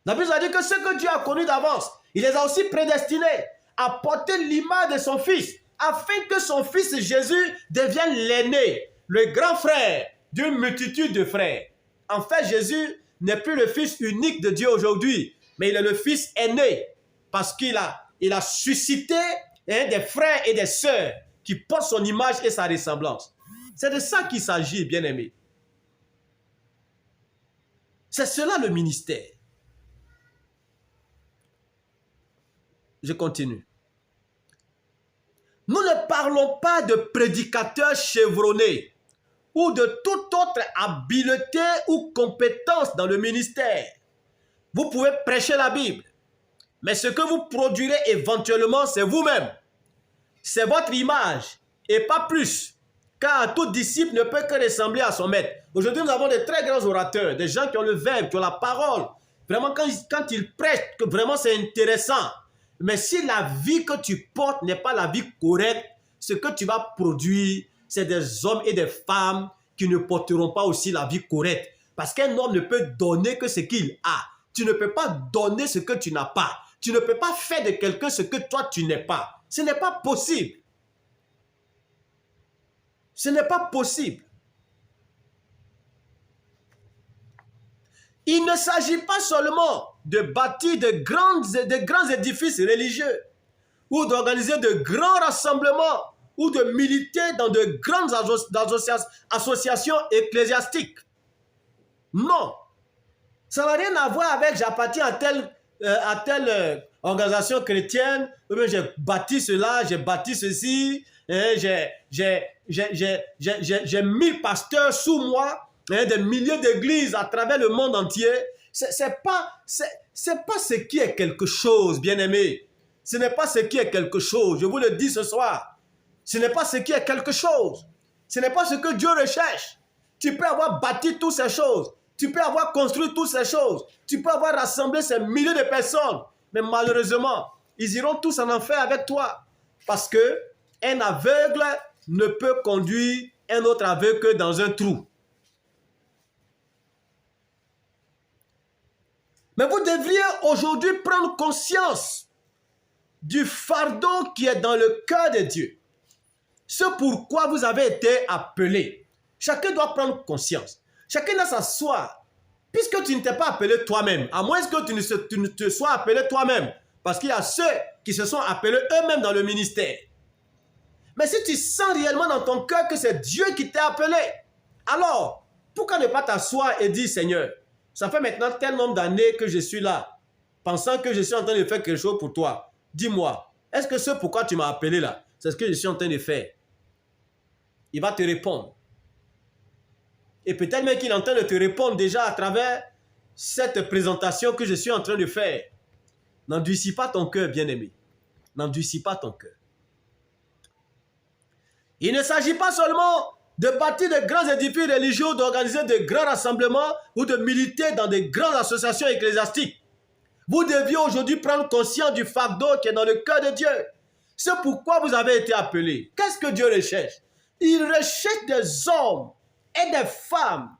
La Bible a dit que ceux que Dieu a connus d'avance, il les a aussi prédestinés à porter l'image de son Fils, afin que son Fils Jésus devienne l'aîné, le grand frère d'une multitude de frères. En fait, Jésus n'est plus le Fils unique de Dieu aujourd'hui, mais il est le Fils aîné, parce qu'il a suscité des frères et des sœurs qui portent son image et sa ressemblance. C'est de ça qu'il s'agit, bien-aimés. C'est cela le ministère. Je continue. Nous ne parlons pas de prédicateurs chevronnés ou de toute autre habileté ou compétence dans le ministère. Vous pouvez prêcher la Bible, mais ce que vous produirez éventuellement, c'est vous-même. C'est votre image et pas plus, car tout disciple ne peut que ressembler à son maître. Aujourd'hui, nous avons de très grands orateurs, des gens qui ont le verbe, qui ont la parole. Vraiment, quand ils prêchent, que vraiment c'est intéressant. Mais si la vie que tu portes n'est pas la vie correcte, ce que tu vas produire, c'est des hommes et des femmes qui ne porteront pas aussi la vie correcte. Parce qu'un homme ne peut donner que ce qu'il a. Tu ne peux pas donner ce que tu n'as pas. Tu ne peux pas faire de quelqu'un ce que toi tu n'es pas. Ce n'est pas possible. Ce n'est pas possible. Il ne s'agit pas seulement de bâtir de grands édifices religieux ou d'organiser de grands rassemblements ou de militer dans de grandes associations ecclésiastiques. Non. Ça n'a rien à voir avec j'appartiens à telle organisation chrétienne, ou bien j'ai bâti cela, j'ai bâti ceci, j'ai 1000 pasteurs sous moi, des milliers d'églises à travers le monde entier. C'est pas ce qui est quelque chose, bien-aimé. Ce n'est pas ce qui est quelque chose. Je vous le dis ce soir. Ce n'est pas ce qui est quelque chose. Ce n'est pas ce que Dieu recherche. Tu peux avoir bâti toutes ces choses. Tu peux avoir construit toutes ces choses. Tu peux avoir rassemblé ces milliers de personnes. Mais malheureusement, ils iront tous en enfer avec toi. Parce qu'un aveugle ne peut conduire un autre aveugle que dans un trou. Mais vous devriez aujourd'hui prendre conscience du fardeau qui est dans le cœur de Dieu. Ce pourquoi vous avez été appelés. Chacun doit prendre conscience. Chacun doit s'asseoir. Puisque tu ne t'es pas appelé toi-même, à moins que tu ne te sois appelé toi-même. Parce qu'il y a ceux qui se sont appelés eux-mêmes dans le ministère. Mais si tu sens réellement dans ton cœur que c'est Dieu qui t'a appelé, alors, pourquoi ne pas t'asseoir et dire, Seigneur, ça fait maintenant tel nombre d'années que je suis là, pensant que je suis en train de faire quelque chose pour toi. Dis-moi, est-ce que ce pourquoi tu m'as appelé là, c'est ce que je suis en train de faire? Il va te répondre. Et peut-être même qu'il est en train de te répondre déjà à travers cette présentation que je suis en train de faire. N'endurcis pas ton cœur, bien-aimé. N'endurcis pas ton cœur. Il ne s'agit pas seulement de bâtir de grands édifices religieux, d'organiser de grands rassemblements ou de militer dans de grandes associations ecclésiastiques. Vous deviez aujourd'hui prendre conscience du fardeau qui est dans le cœur de Dieu. C'est pourquoi vous avez été appelés. Qu'est-ce que Dieu recherche? Il recherche des hommes et des femmes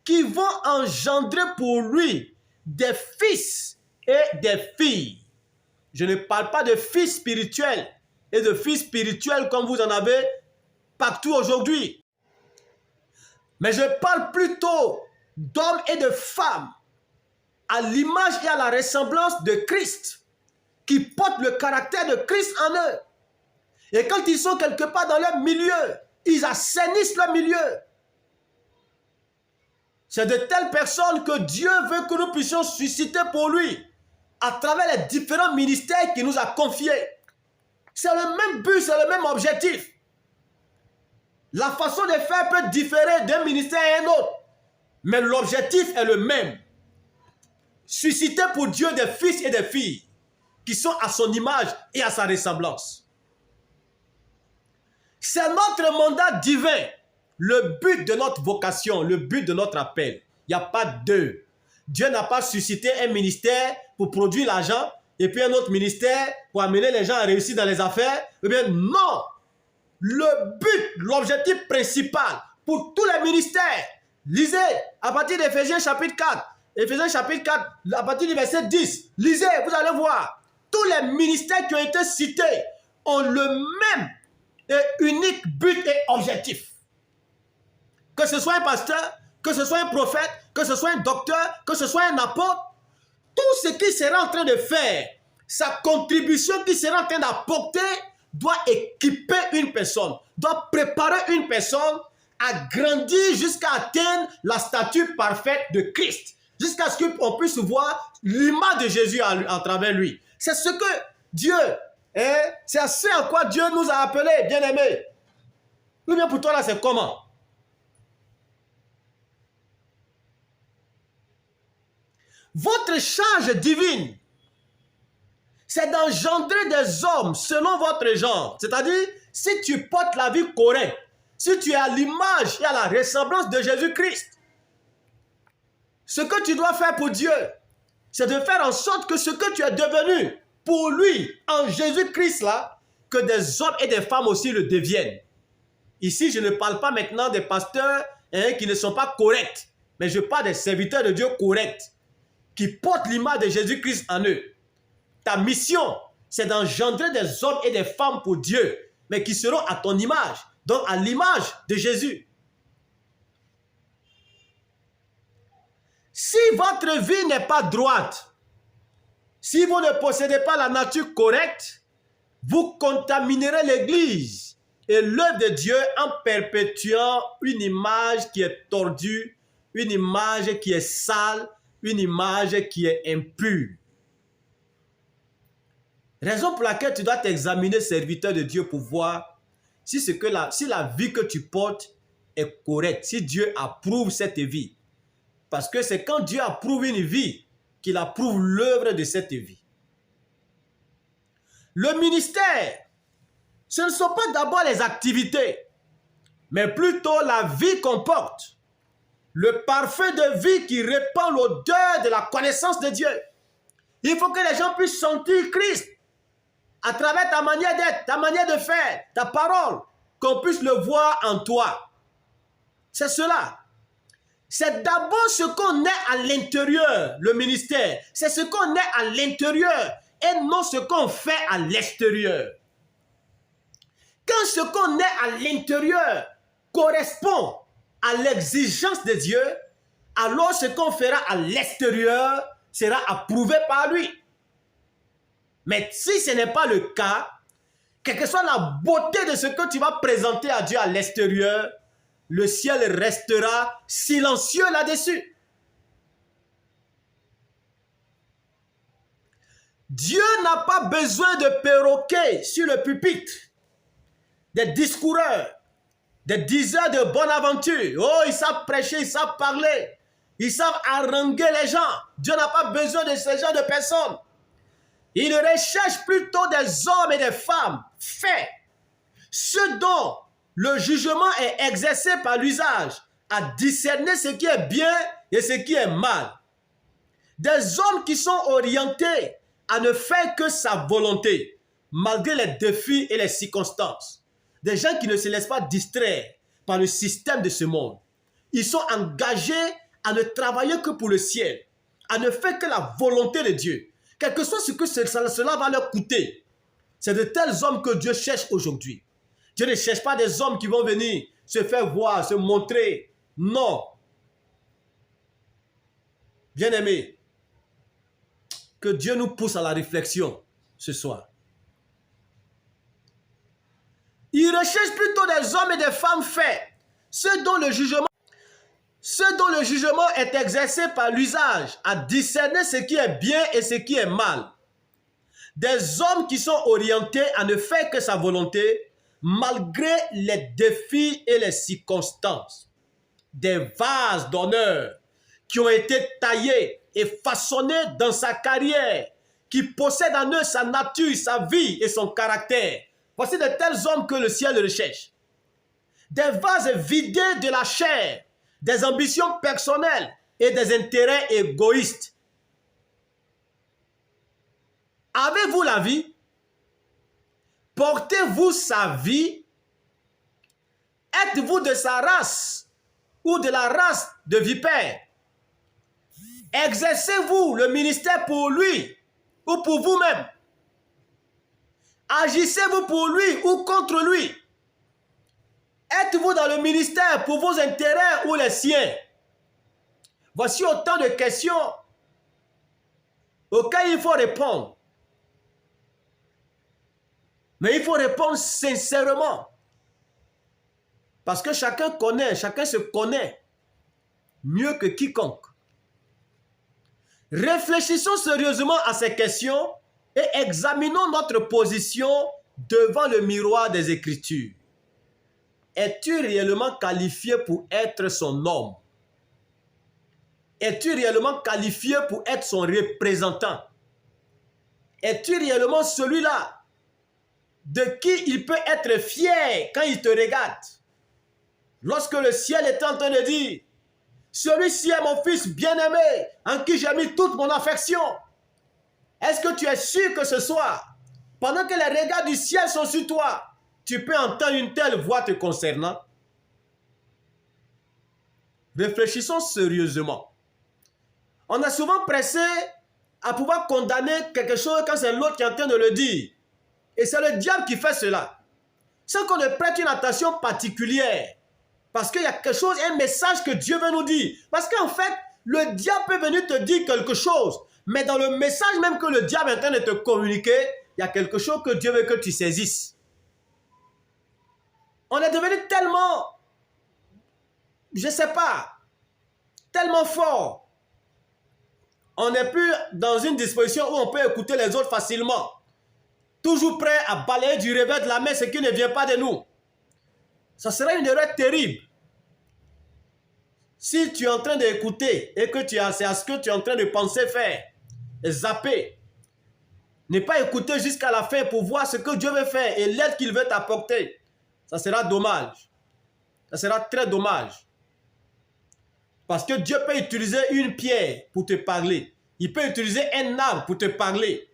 qui vont engendrer pour lui des fils et des filles. Je ne parle pas de fils spirituels et de filles spirituelles comme vous en avez partout aujourd'hui. Mais je parle plutôt d'hommes et de femmes à l'image et à la ressemblance de Christ, qui portent le caractère de Christ en eux. Et quand ils sont quelque part dans leur milieu, ils assainissent leur milieu. C'est de telles personnes que Dieu veut que nous puissions susciter pour lui à travers les différents ministères qu'il nous a confiés. C'est le même but, c'est le même objectif. La façon de faire peut différer d'un ministère à un autre, mais l'objectif est le même. Susciter pour Dieu des fils et des filles qui sont à son image et à sa ressemblance. C'est notre mandat divin, le but de notre vocation, le but de notre appel. Il n'y a pas deux. Dieu n'a pas suscité un ministère pour produire l'argent et puis un autre ministère pour amener les gens à réussir dans les affaires. Eh bien non. Le but, l'objectif principal pour tous les ministères, lisez à partir d'Éphésiens chapitre 4, Éphésiens chapitre 4, à partir du verset 10. Lisez, vous allez voir. Tous les ministères qui ont été cités ont le même et unique but et objectif. Que ce soit un pasteur, que ce soit un prophète, que ce soit un docteur, que ce soit un apôtre, tout ce qu'il sera en train de faire, sa contribution qu'il sera en train d'apporter doit équiper une personne, doit préparer une personne à grandir jusqu'à atteindre la stature parfaite de Christ, jusqu'à ce qu'on puisse voir l'image de Jésus à travers lui. C'est ce que Dieu, c'est à ce à quoi Dieu nous a appelés, bien-aimés. Ou bien pour toi là, c'est comment? Votre charge divine, c'est d'engendrer des hommes selon votre genre. C'est-à-dire, si tu portes la vie correcte, si tu es à l'image et à la ressemblance de Jésus-Christ, ce que tu dois faire pour Dieu, c'est de faire en sorte que ce que tu es devenu pour lui, en Jésus-Christ là, que des hommes et des femmes aussi le deviennent. Ici, je ne parle pas maintenant des pasteurs qui ne sont pas corrects, mais je parle des serviteurs de Dieu corrects, qui portent l'image de Jésus-Christ en eux. Ta mission, c'est d'engendrer des hommes et des femmes pour Dieu, mais qui seront à ton image, donc à l'image de Jésus. Si votre vie n'est pas droite, si vous ne possédez pas la nature correcte, vous contaminerez l'Église et l'œuvre de Dieu en perpétuant une image qui est tordue, une image qui est sale, une image qui est impure. Raison pour laquelle tu dois t'examiner, serviteur de Dieu, pour voir si la vie que tu portes est correcte, si Dieu approuve cette vie. Parce que c'est quand Dieu approuve une vie qu'il approuve l'œuvre de cette vie. Le ministère, ce ne sont pas d'abord les activités, mais plutôt la vie qu'on porte. Le parfum de vie qui répand l'odeur de la connaissance de Dieu. Il faut que les gens puissent sentir Christ à travers ta manière d'être, ta manière de faire, ta parole, qu'on puisse le voir en toi. C'est cela. C'est d'abord ce qu'on est à l'intérieur, le ministère. C'est ce qu'on est à l'intérieur et non ce qu'on fait à l'extérieur. Quand ce qu'on est à l'intérieur correspond à l'exigence de Dieu, alors ce qu'on fera à l'extérieur sera approuvé par lui. Mais si ce n'est pas le cas, quelle que soit la beauté de ce que tu vas présenter à Dieu à l'extérieur, le ciel restera silencieux là-dessus. Dieu n'a pas besoin de perroquets sur le pupitre, des discoureurs, des diseurs de bonne aventure. Oh, ils savent prêcher, ils savent parler, ils savent haranguer les gens. Dieu n'a pas besoin de ce genre de personnes. Il recherche plutôt des hommes et des femmes faits, ceux dont le jugement est exercé par l'usage, à discerner ce qui est bien et ce qui est mal. Des hommes qui sont orientés à ne faire que sa volonté, malgré les défis et les circonstances. Des gens qui ne se laissent pas distraire par le système de ce monde. Ils sont engagés à ne travailler que pour le ciel, à ne faire que la volonté de Dieu. Quel que soit ce que cela va leur coûter. C'est de tels hommes que Dieu cherche aujourd'hui. Dieu ne cherche pas des hommes qui vont venir se faire voir, se montrer. Non. Bien-aimés, que Dieu nous pousse à la réflexion ce soir. Il recherche plutôt des hommes et des femmes faits, ceux dont le jugement est exercé par l'usage, à discerner ce qui est bien et ce qui est mal. Des hommes qui sont orientés à ne faire que sa volonté, malgré les défis et les circonstances. Des vases d'honneur qui ont été taillés et façonnés dans sa carrière, qui possèdent en eux sa nature, sa vie et son caractère. Voici de tels hommes que le ciel recherche. Des vases vidés de la chair, des ambitions personnelles et des intérêts égoïstes. Avez-vous la vie? Portez-vous sa vie? Êtes-vous de sa race ou de la race de vipères? Exercez-vous le ministère pour lui ou pour vous-même. Agissez-vous pour lui ou contre lui. Êtes-vous dans le ministère pour vos intérêts ou les siens? Voici autant de questions auxquelles il faut répondre. Mais il faut répondre sincèrement. Parce que chacun se connaît mieux que quiconque. Réfléchissons sérieusement à ces questions et examinons notre position devant le miroir des Écritures. Es-tu réellement qualifié pour être son homme? Es-tu réellement qualifié pour être son représentant? Es-tu réellement celui-là de qui il peut être fier quand il te regarde? Lorsque le ciel est en train de dire, celui-ci est mon fils bien-aimé, en qui j'ai mis toute mon affection. Est-ce que tu es sûr que ce soir, pendant que les regards du ciel sont sur toi, tu peux entendre une telle voix te concernant? Réfléchissons sérieusement. On est souvent pressé à pouvoir condamner quelque chose quand c'est l'autre qui est en train de le dire. Et c'est le diable qui fait cela. Sans qu'on ne prête une attention particulière. Parce qu'il y a quelque chose, un message que Dieu veut nous dire. Parce qu'en fait, le diable peut venir te dire quelque chose. Mais dans le message même que le diable est en train de te communiquer, il y a quelque chose que Dieu veut que tu saisisses. On est devenu tellement, je ne sais pas, tellement fort. On n'est plus dans une disposition où on peut écouter les autres facilement. Toujours prêt à balayer du revers de la main ce qui ne vient pas de nous. Ça serait une erreur terrible. Si tu es en train d'écouter et que c'est à ce que tu es en train de penser faire, et zapper, ne pas écouter jusqu'à la fin pour voir ce que Dieu veut faire et l'aide qu'il veut t'apporter, ça sera dommage. Ça sera très dommage. Parce que Dieu peut utiliser une pierre pour te parler. Il peut utiliser un arbre pour te parler.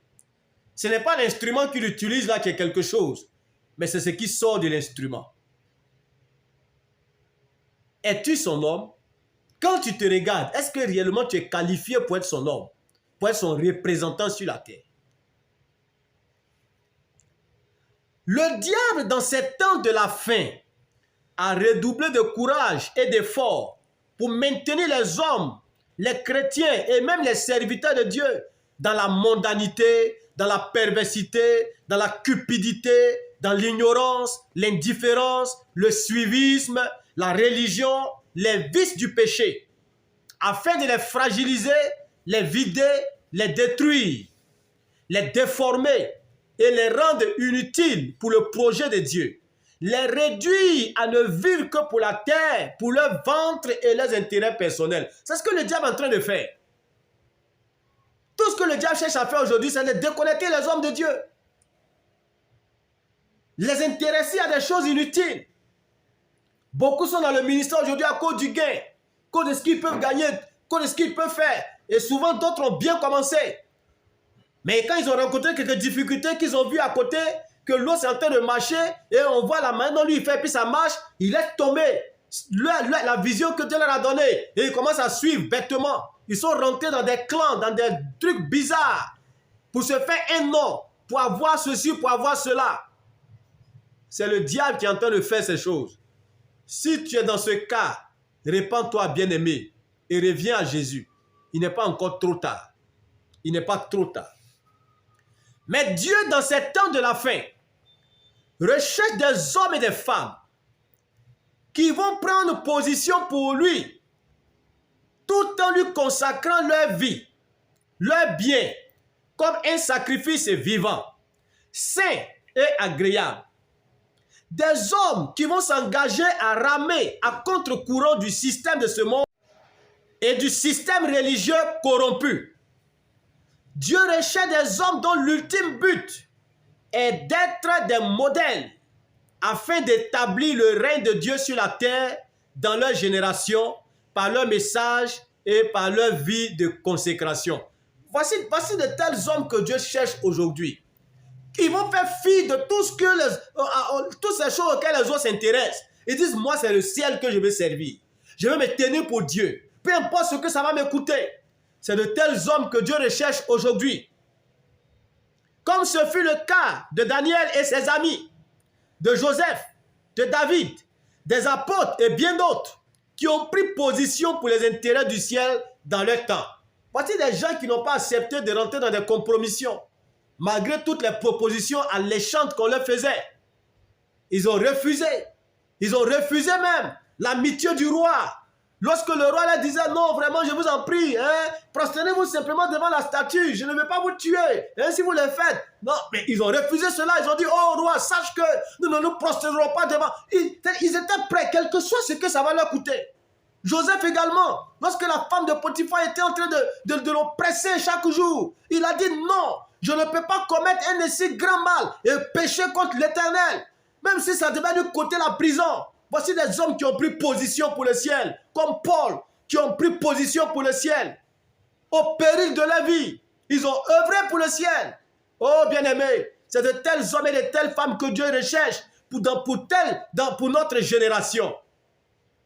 Ce n'est pas l'instrument qu'il utilise là qui est quelque chose, mais c'est ce qui sort de l'instrument. Es-tu son homme? Quand tu te regardes, est-ce que réellement tu es qualifié pour être son homme, pour être son représentant sur la terre? Le diable, dans ces temps de la fin, a redoublé de courage et d'efforts pour maintenir les hommes, les chrétiens et même les serviteurs de Dieu dans la mondanité, dans la perversité, dans la cupidité, dans l'ignorance, l'indifférence, le suivisme, la religion, les vices du péché, afin de les fragiliser, les vider, les détruire, les déformer et les rendre inutiles pour le projet de Dieu. Les réduire à ne vivre que pour la terre, pour leur ventre et leurs intérêts personnels. C'est ce que le diable est en train de faire. Tout ce que le diable cherche à faire aujourd'hui, c'est de déconnecter les hommes de Dieu. Les intéresser à des choses inutiles. Beaucoup sont dans le ministère aujourd'hui à cause du gain, à cause de ce qu'ils peuvent gagner, à cause de ce qu'ils peuvent faire. Et souvent, d'autres ont bien commencé. Mais quand ils ont rencontré quelques difficultés qu'ils ont vues à côté, que l'eau est en train de marcher, et on voit la main dont lui il fait, puis ça marche, il laisse tomber la vision que Dieu leur a donnée. Et ils commencent à suivre bêtement. Ils sont rentrés dans des clans, dans des trucs bizarres, pour se faire un nom, pour avoir ceci, pour avoir cela. C'est le diable qui est en train de faire ces choses. Si tu es dans ce cas, répands-toi, bien-aimé, et reviens à Jésus. Il n'est pas encore trop tard. Il n'est pas trop tard. Mais Dieu, dans ces temps de la fin, recherche des hommes et des femmes qui vont prendre position pour lui, tout en lui consacrant leur vie, leur bien, comme un sacrifice vivant, sain et agréable. Des hommes qui vont s'engager à ramer à contre-courant du système de ce monde et du système religieux corrompu. Dieu recherche des hommes dont l'ultime but est d'être des modèles afin d'établir le règne de Dieu sur la terre dans leur génération, par leur message et par leur vie de consécration. Voici de tels hommes que Dieu cherche aujourd'hui. Ils vont faire fi de toutes ces choses auxquelles les autres s'intéressent. Ils disent, moi c'est le ciel que je veux servir. Je veux me tenir pour Dieu. Peu importe ce que ça va me coûter. C'est de tels hommes que Dieu recherche aujourd'hui. Comme ce fut le cas de Daniel et ses amis, de Joseph, de David, des apôtres et bien d'autres qui ont pris position pour les intérêts du ciel dans leur temps. Voici des gens qui n'ont pas accepté de rentrer dans des compromissions, malgré toutes les propositions alléchantes qu'on leur faisait. Ils ont refusé. Ils ont refusé même l'amitié du roi. Lorsque le roi leur disait, non, vraiment, je vous en prie, prosternez-vous simplement devant la statue, je ne vais pas vous tuer, si vous le faites. Non, mais ils ont refusé cela, ils ont dit, oh roi, sache que nous ne nous prosternerons pas devant. Ils étaient prêts, quel que soit ce que ça va leur coûter. Joseph également, lorsque la femme de Potiphar était en train de l'oppresser chaque jour, il a dit, non, je ne peux pas commettre un si grand mal et pécher contre l'Éternel, même si ça devait nous coûter la prison. Voici des hommes qui ont pris position pour le ciel, comme Paul, qui ont pris position pour le ciel. Au péril de la vie, ils ont œuvré pour le ciel. Oh bien-aimés, c'est de tels hommes et de telles femmes que Dieu recherche pour notre génération.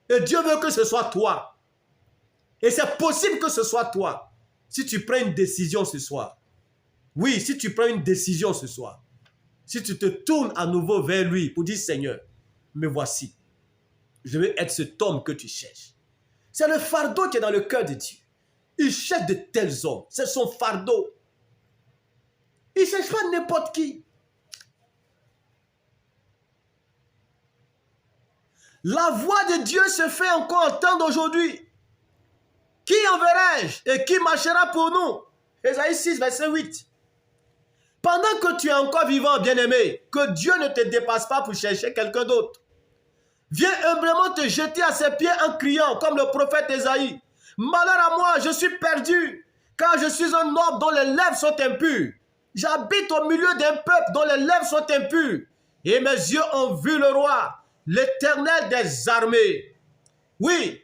Et Dieu veut que ce soit toi. Et c'est possible que ce soit toi, si tu prends une décision ce soir. Oui, si tu prends une décision ce soir. Si tu te tournes à nouveau vers lui pour dire, Seigneur, me voici. Je veux être cet homme que tu cherches. C'est le fardeau qui est dans le cœur de Dieu. Il cherche de tels hommes. C'est son fardeau. Il ne cherche pas n'importe qui. La voix de Dieu se fait encore entendre aujourd'hui. Qui enverrai-je et qui marchera pour nous? Ésaïe 6, verset 8. Pendant que tu es encore vivant, bien-aimé, que Dieu ne te dépasse pas pour chercher quelqu'un d'autre. Viens humblement te jeter à ses pieds en criant, comme le prophète Ésaïe. Malheur à moi, je suis perdu, car je suis un homme dont les lèvres sont impures. J'habite au milieu d'un peuple dont les lèvres sont impures. Et mes yeux ont vu le roi, l'Éternel des armées. Oui,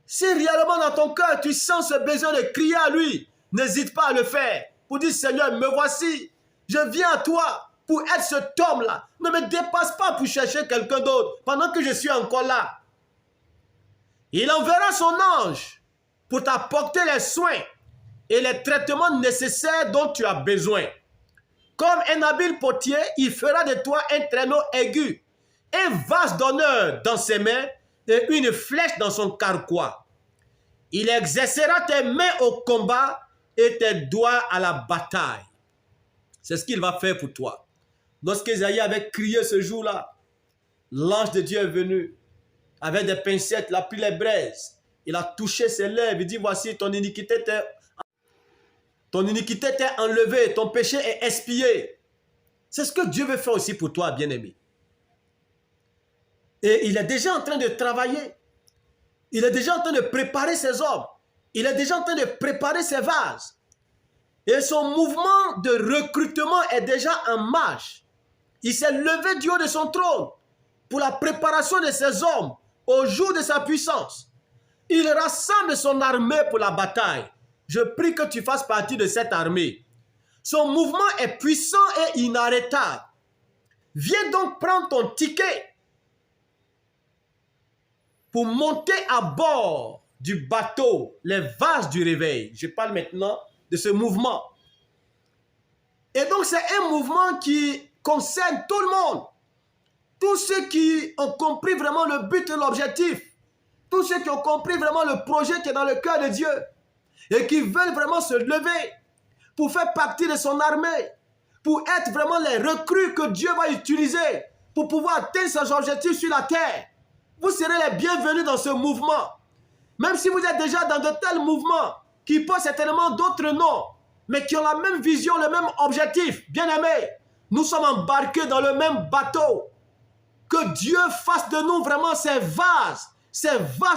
si réellement dans ton cœur tu sens ce besoin de crier à lui, n'hésite pas à le faire. Pour dire, Seigneur, me voici, je viens à toi. Pour être cet homme-là, ne me dépasse pas pour chercher quelqu'un d'autre pendant que je suis encore là. Il enverra son ange pour t'apporter les soins et les traitements nécessaires dont tu as besoin. Comme un habile potier, il fera de toi un traîneau aigu, un vase d'honneur dans ses mains et une flèche dans son carquois. Il exercera tes mains au combat et tes doigts à la bataille. C'est ce qu'il va faire pour toi. Lorsqu'Ésaïe avait crié ce jour-là, l'ange de Dieu est venu, avec des pincettes, il a pris les braises, il a touché ses lèvres, il dit, voici ton iniquité t'est enlevée, ton péché est expié. C'est ce que Dieu veut faire aussi pour toi, bien-aimé. Et il est déjà en train de travailler, il est déjà en train de préparer ses hommes, il est déjà en train de préparer ses vases. Et son mouvement de recrutement est déjà en marche. Il s'est levé du haut de son trône pour la préparation de ses hommes au jour de sa puissance. Il rassemble son armée pour la bataille. Je prie que tu fasses partie de cette armée. Son mouvement est puissant et inarrêtable. Viens donc prendre ton ticket pour monter à bord du bateau, les vases du réveil. Je parle maintenant de ce mouvement. Et donc c'est un mouvement qui concerne tout le monde. Tous ceux qui ont compris vraiment le but et l'objectif. Tous ceux qui ont compris vraiment le projet qui est dans le cœur de Dieu. Et qui veulent vraiment se lever pour faire partie de son armée. Pour être vraiment les recrues que Dieu va utiliser pour pouvoir atteindre ses objectifs sur la terre. Vous serez les bienvenus dans ce mouvement. Même si vous êtes déjà dans de tels mouvements qui portent certainement d'autres noms, mais qui ont la même vision, le même objectif. Bien-aimés, nous sommes embarqués dans le même bateau. Que Dieu fasse de nous vraiment ces vases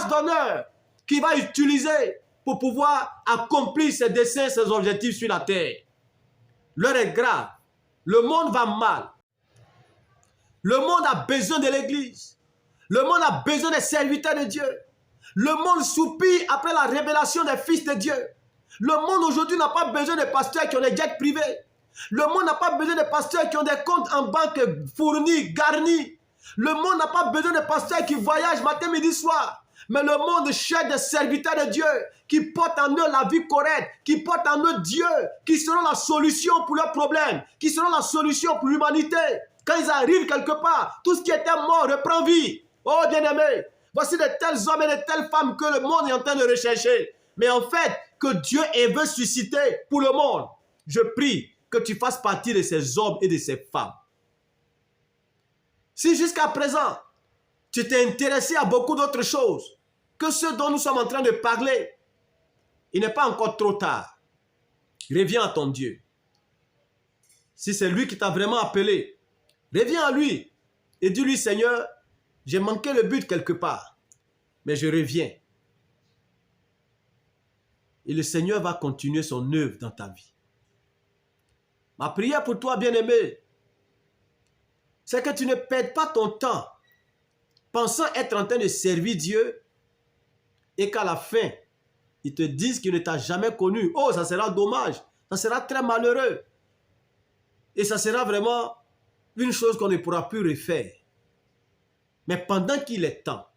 d'honneur qu'il va utiliser pour pouvoir accomplir ses desseins, ses objectifs sur la terre. L'heure est grave. Le monde va mal. Le monde a besoin de l'Église. Le monde a besoin des serviteurs de Dieu. Le monde soupire après la révélation des fils de Dieu. Le monde aujourd'hui n'a pas besoin de pasteurs qui ont des jets privés. Le monde n'a pas besoin de pasteurs qui ont des comptes en banque fournis, garnis. Le monde n'a pas besoin de pasteurs qui voyagent matin, midi, soir. Mais le monde cherche des serviteurs de Dieu qui portent en eux la vie correcte, qui portent en eux Dieu, qui seront la solution pour leurs problèmes, qui seront la solution pour l'humanité. Quand ils arrivent quelque part, tout ce qui était mort reprend vie. Oh bien-aimé, voici de tels hommes et de telles femmes que le monde est en train de rechercher. Mais en fait, que Dieu veut susciter pour le monde. Je prie que tu fasses partie de ces hommes et de ces femmes. Si jusqu'à présent, tu t'es intéressé à beaucoup d'autres choses que ce dont nous sommes en train de parler, il n'est pas encore trop tard. Reviens à ton Dieu. Si c'est lui qui t'a vraiment appelé, reviens à lui et dis-lui, Seigneur, j'ai manqué le but quelque part, mais je reviens. Et le Seigneur va continuer son œuvre dans ta vie. Ma prière pour toi, bien-aimé, c'est que tu ne perdes pas ton temps pensant être en train de servir Dieu et qu'à la fin, ils te disent qu'il ne t'a jamais connu. Oh, ça sera dommage, ça sera très malheureux. Et ça sera vraiment une chose qu'on ne pourra plus refaire. Mais pendant qu'il est temps,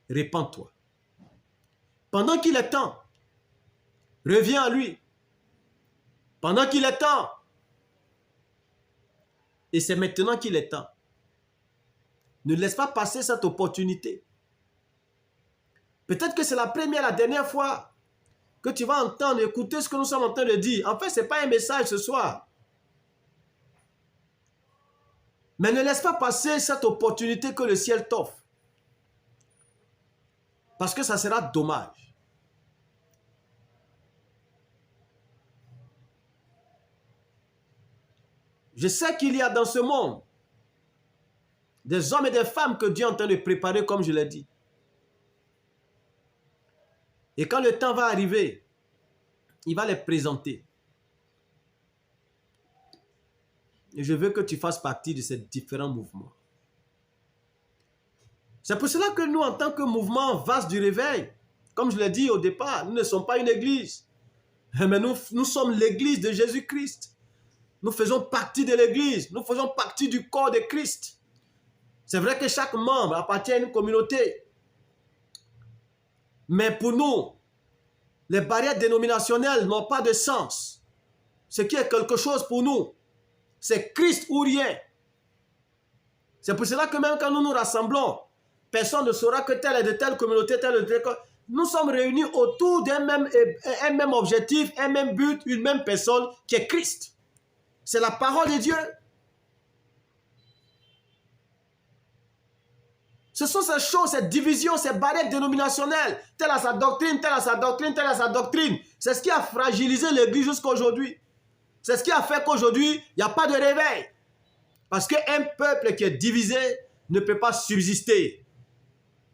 répands-toi. Pendant qu'il est temps, reviens à lui. Pendant qu'il est temps. Et c'est maintenant qu'il est temps. Ne laisse pas passer cette opportunité. Peut-être que c'est la première, la dernière fois que tu vas entendre, écouter ce que nous sommes en train de dire. En fait, ce n'est pas un message ce soir. Mais ne laisse pas passer cette opportunité que le ciel t'offre. Parce que ça sera dommage. Je sais qu'il y a dans ce monde des hommes et des femmes que Dieu est en train de préparer, comme je l'ai dit. Et quand le temps va arriver, il va les présenter. Et je veux que tu fasses partie de ces différents mouvements. C'est pour cela que nous, en tant que mouvement vaste du réveil, comme je l'ai dit au départ, nous ne sommes pas une église. Mais nous sommes l'église de Jésus-Christ. Nous faisons partie de l'église. Nous faisons partie du corps de Christ. C'est vrai que chaque membre appartient à une communauté. Mais pour nous, les barrières dénominationnelles n'ont pas de sens. Ce qui est quelque chose pour nous, c'est Christ ou rien. C'est pour cela que même quand nous nous rassemblons, personne ne saura que telle est de telle communauté, telle est de telle. Nous sommes réunis autour d'un même objectif, un même but, une même personne qui est Christ. C'est la parole de Dieu. Ce sont ces choses, ces divisions, ces barrières dénominationnelles. Telle a sa doctrine, telle a sa doctrine, telle a sa doctrine. C'est ce qui a fragilisé l'Église jusqu'à aujourd'hui. C'est ce qui a fait qu'aujourd'hui, il n'y a pas de réveil. Parce qu'un peuple qui est divisé ne peut pas subsister.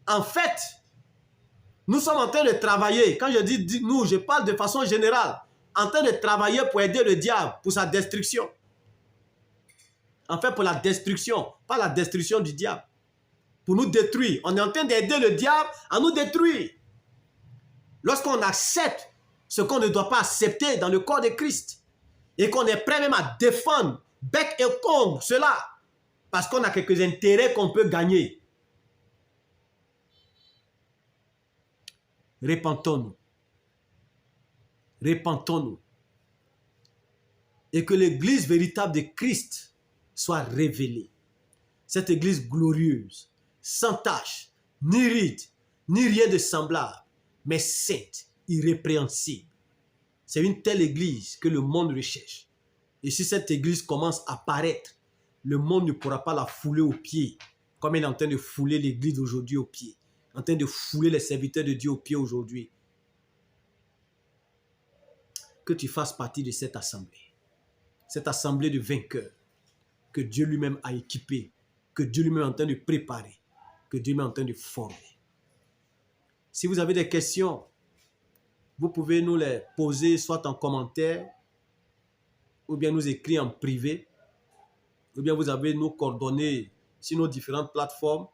En fait, nous sommes en train de travailler. Quand je dis nous, je parle de façon générale. En train de travailler pour aider le diable, pour sa destruction. En fait, pour la destruction, pas la destruction du diable. Pour nous détruire. On est en train d'aider le diable à nous détruire. Lorsqu'on accepte ce qu'on ne doit pas accepter dans le corps de Christ et qu'on est prêt même à défendre bec et ongles cela parce qu'on a quelques intérêts qu'on peut gagner. Repentons-nous. Repentons-nous. Et que l'église véritable de Christ soit révélée. Cette église glorieuse, sans tache, ni ride, ni rien de semblable, mais sainte, irrépréhensible. C'est une telle église que le monde recherche. Et si cette église commence à paraître, le monde ne pourra pas la fouler aux pieds, comme il est en train de fouler l'église d'aujourd'hui aux pieds, en train de fouler les serviteurs de Dieu aux pieds aujourd'hui. Que tu fasses partie de cette assemblée de vainqueurs, que Dieu lui-même a équipée, que Dieu lui-même est en train de préparer, que Dieu lui-même est en train de former. Si vous avez des questions, vous pouvez nous les poser soit en commentaire, ou bien nous écrire en privé, ou bien vous avez nos coordonnées sur nos différentes plateformes,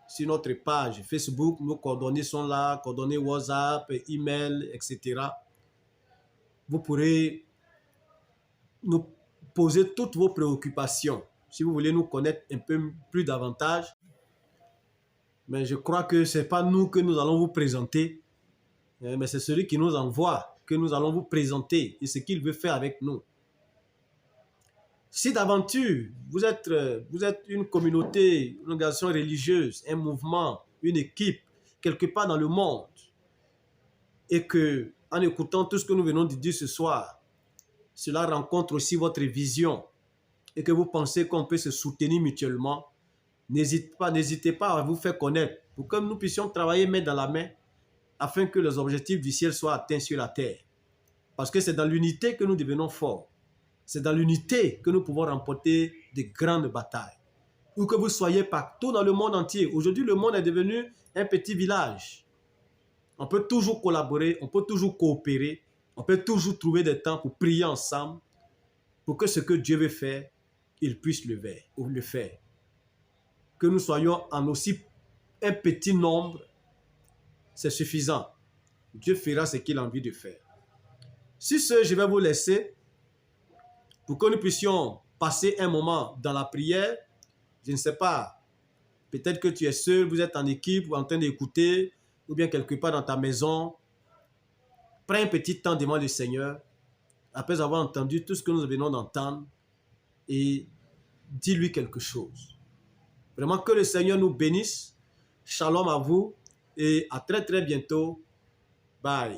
sur notre page Facebook, nos coordonnées sont là, coordonnées WhatsApp, email, etc. Vous pourrez nous poser toutes vos préoccupations. Si vous voulez nous connaître un peu plus davantage, Mais je crois que ce n'est pas nous que nous allons vous présenter, mais c'est celui qui nous envoie que nous allons vous présenter et ce qu'il veut faire avec nous. Si d'aventure, vous êtes une communauté, une organisation religieuse, un mouvement, une équipe, quelque part dans le monde, et que, en écoutant tout ce que nous venons de dire ce soir, cela rencontre aussi votre vision, et que vous pensez qu'on peut se soutenir mutuellement, n'hésitez pas à vous faire connaître, pour que nous puissions travailler main dans la main, afin que les objectifs du ciel soient atteints sur la terre. Parce que c'est dans l'unité que nous devenons forts. C'est dans l'unité que nous pouvons remporter de grandes batailles. Où que vous soyez partout dans le monde entier. Aujourd'hui, le monde est devenu un petit village. On peut toujours collaborer, on peut toujours coopérer, on peut toujours trouver des temps pour prier ensemble, pour que ce que Dieu veut faire, il puisse le faire. Que nous soyons en aussi un petit nombre, c'est suffisant. Dieu fera ce qu'il a envie de faire. Sur ce, je vais vous laisser pour que nous puissions passer un moment dans la prière. Je ne sais pas, peut-être que tu es seul, vous êtes en équipe ou en train d'écouter, ou bien quelque part dans ta maison. Prends un petit temps devant le Seigneur, après avoir entendu tout ce que nous venons d'entendre, et dis-lui quelque chose. Vraiment que le Seigneur nous bénisse. Shalom à vous et à très très bientôt. Bye.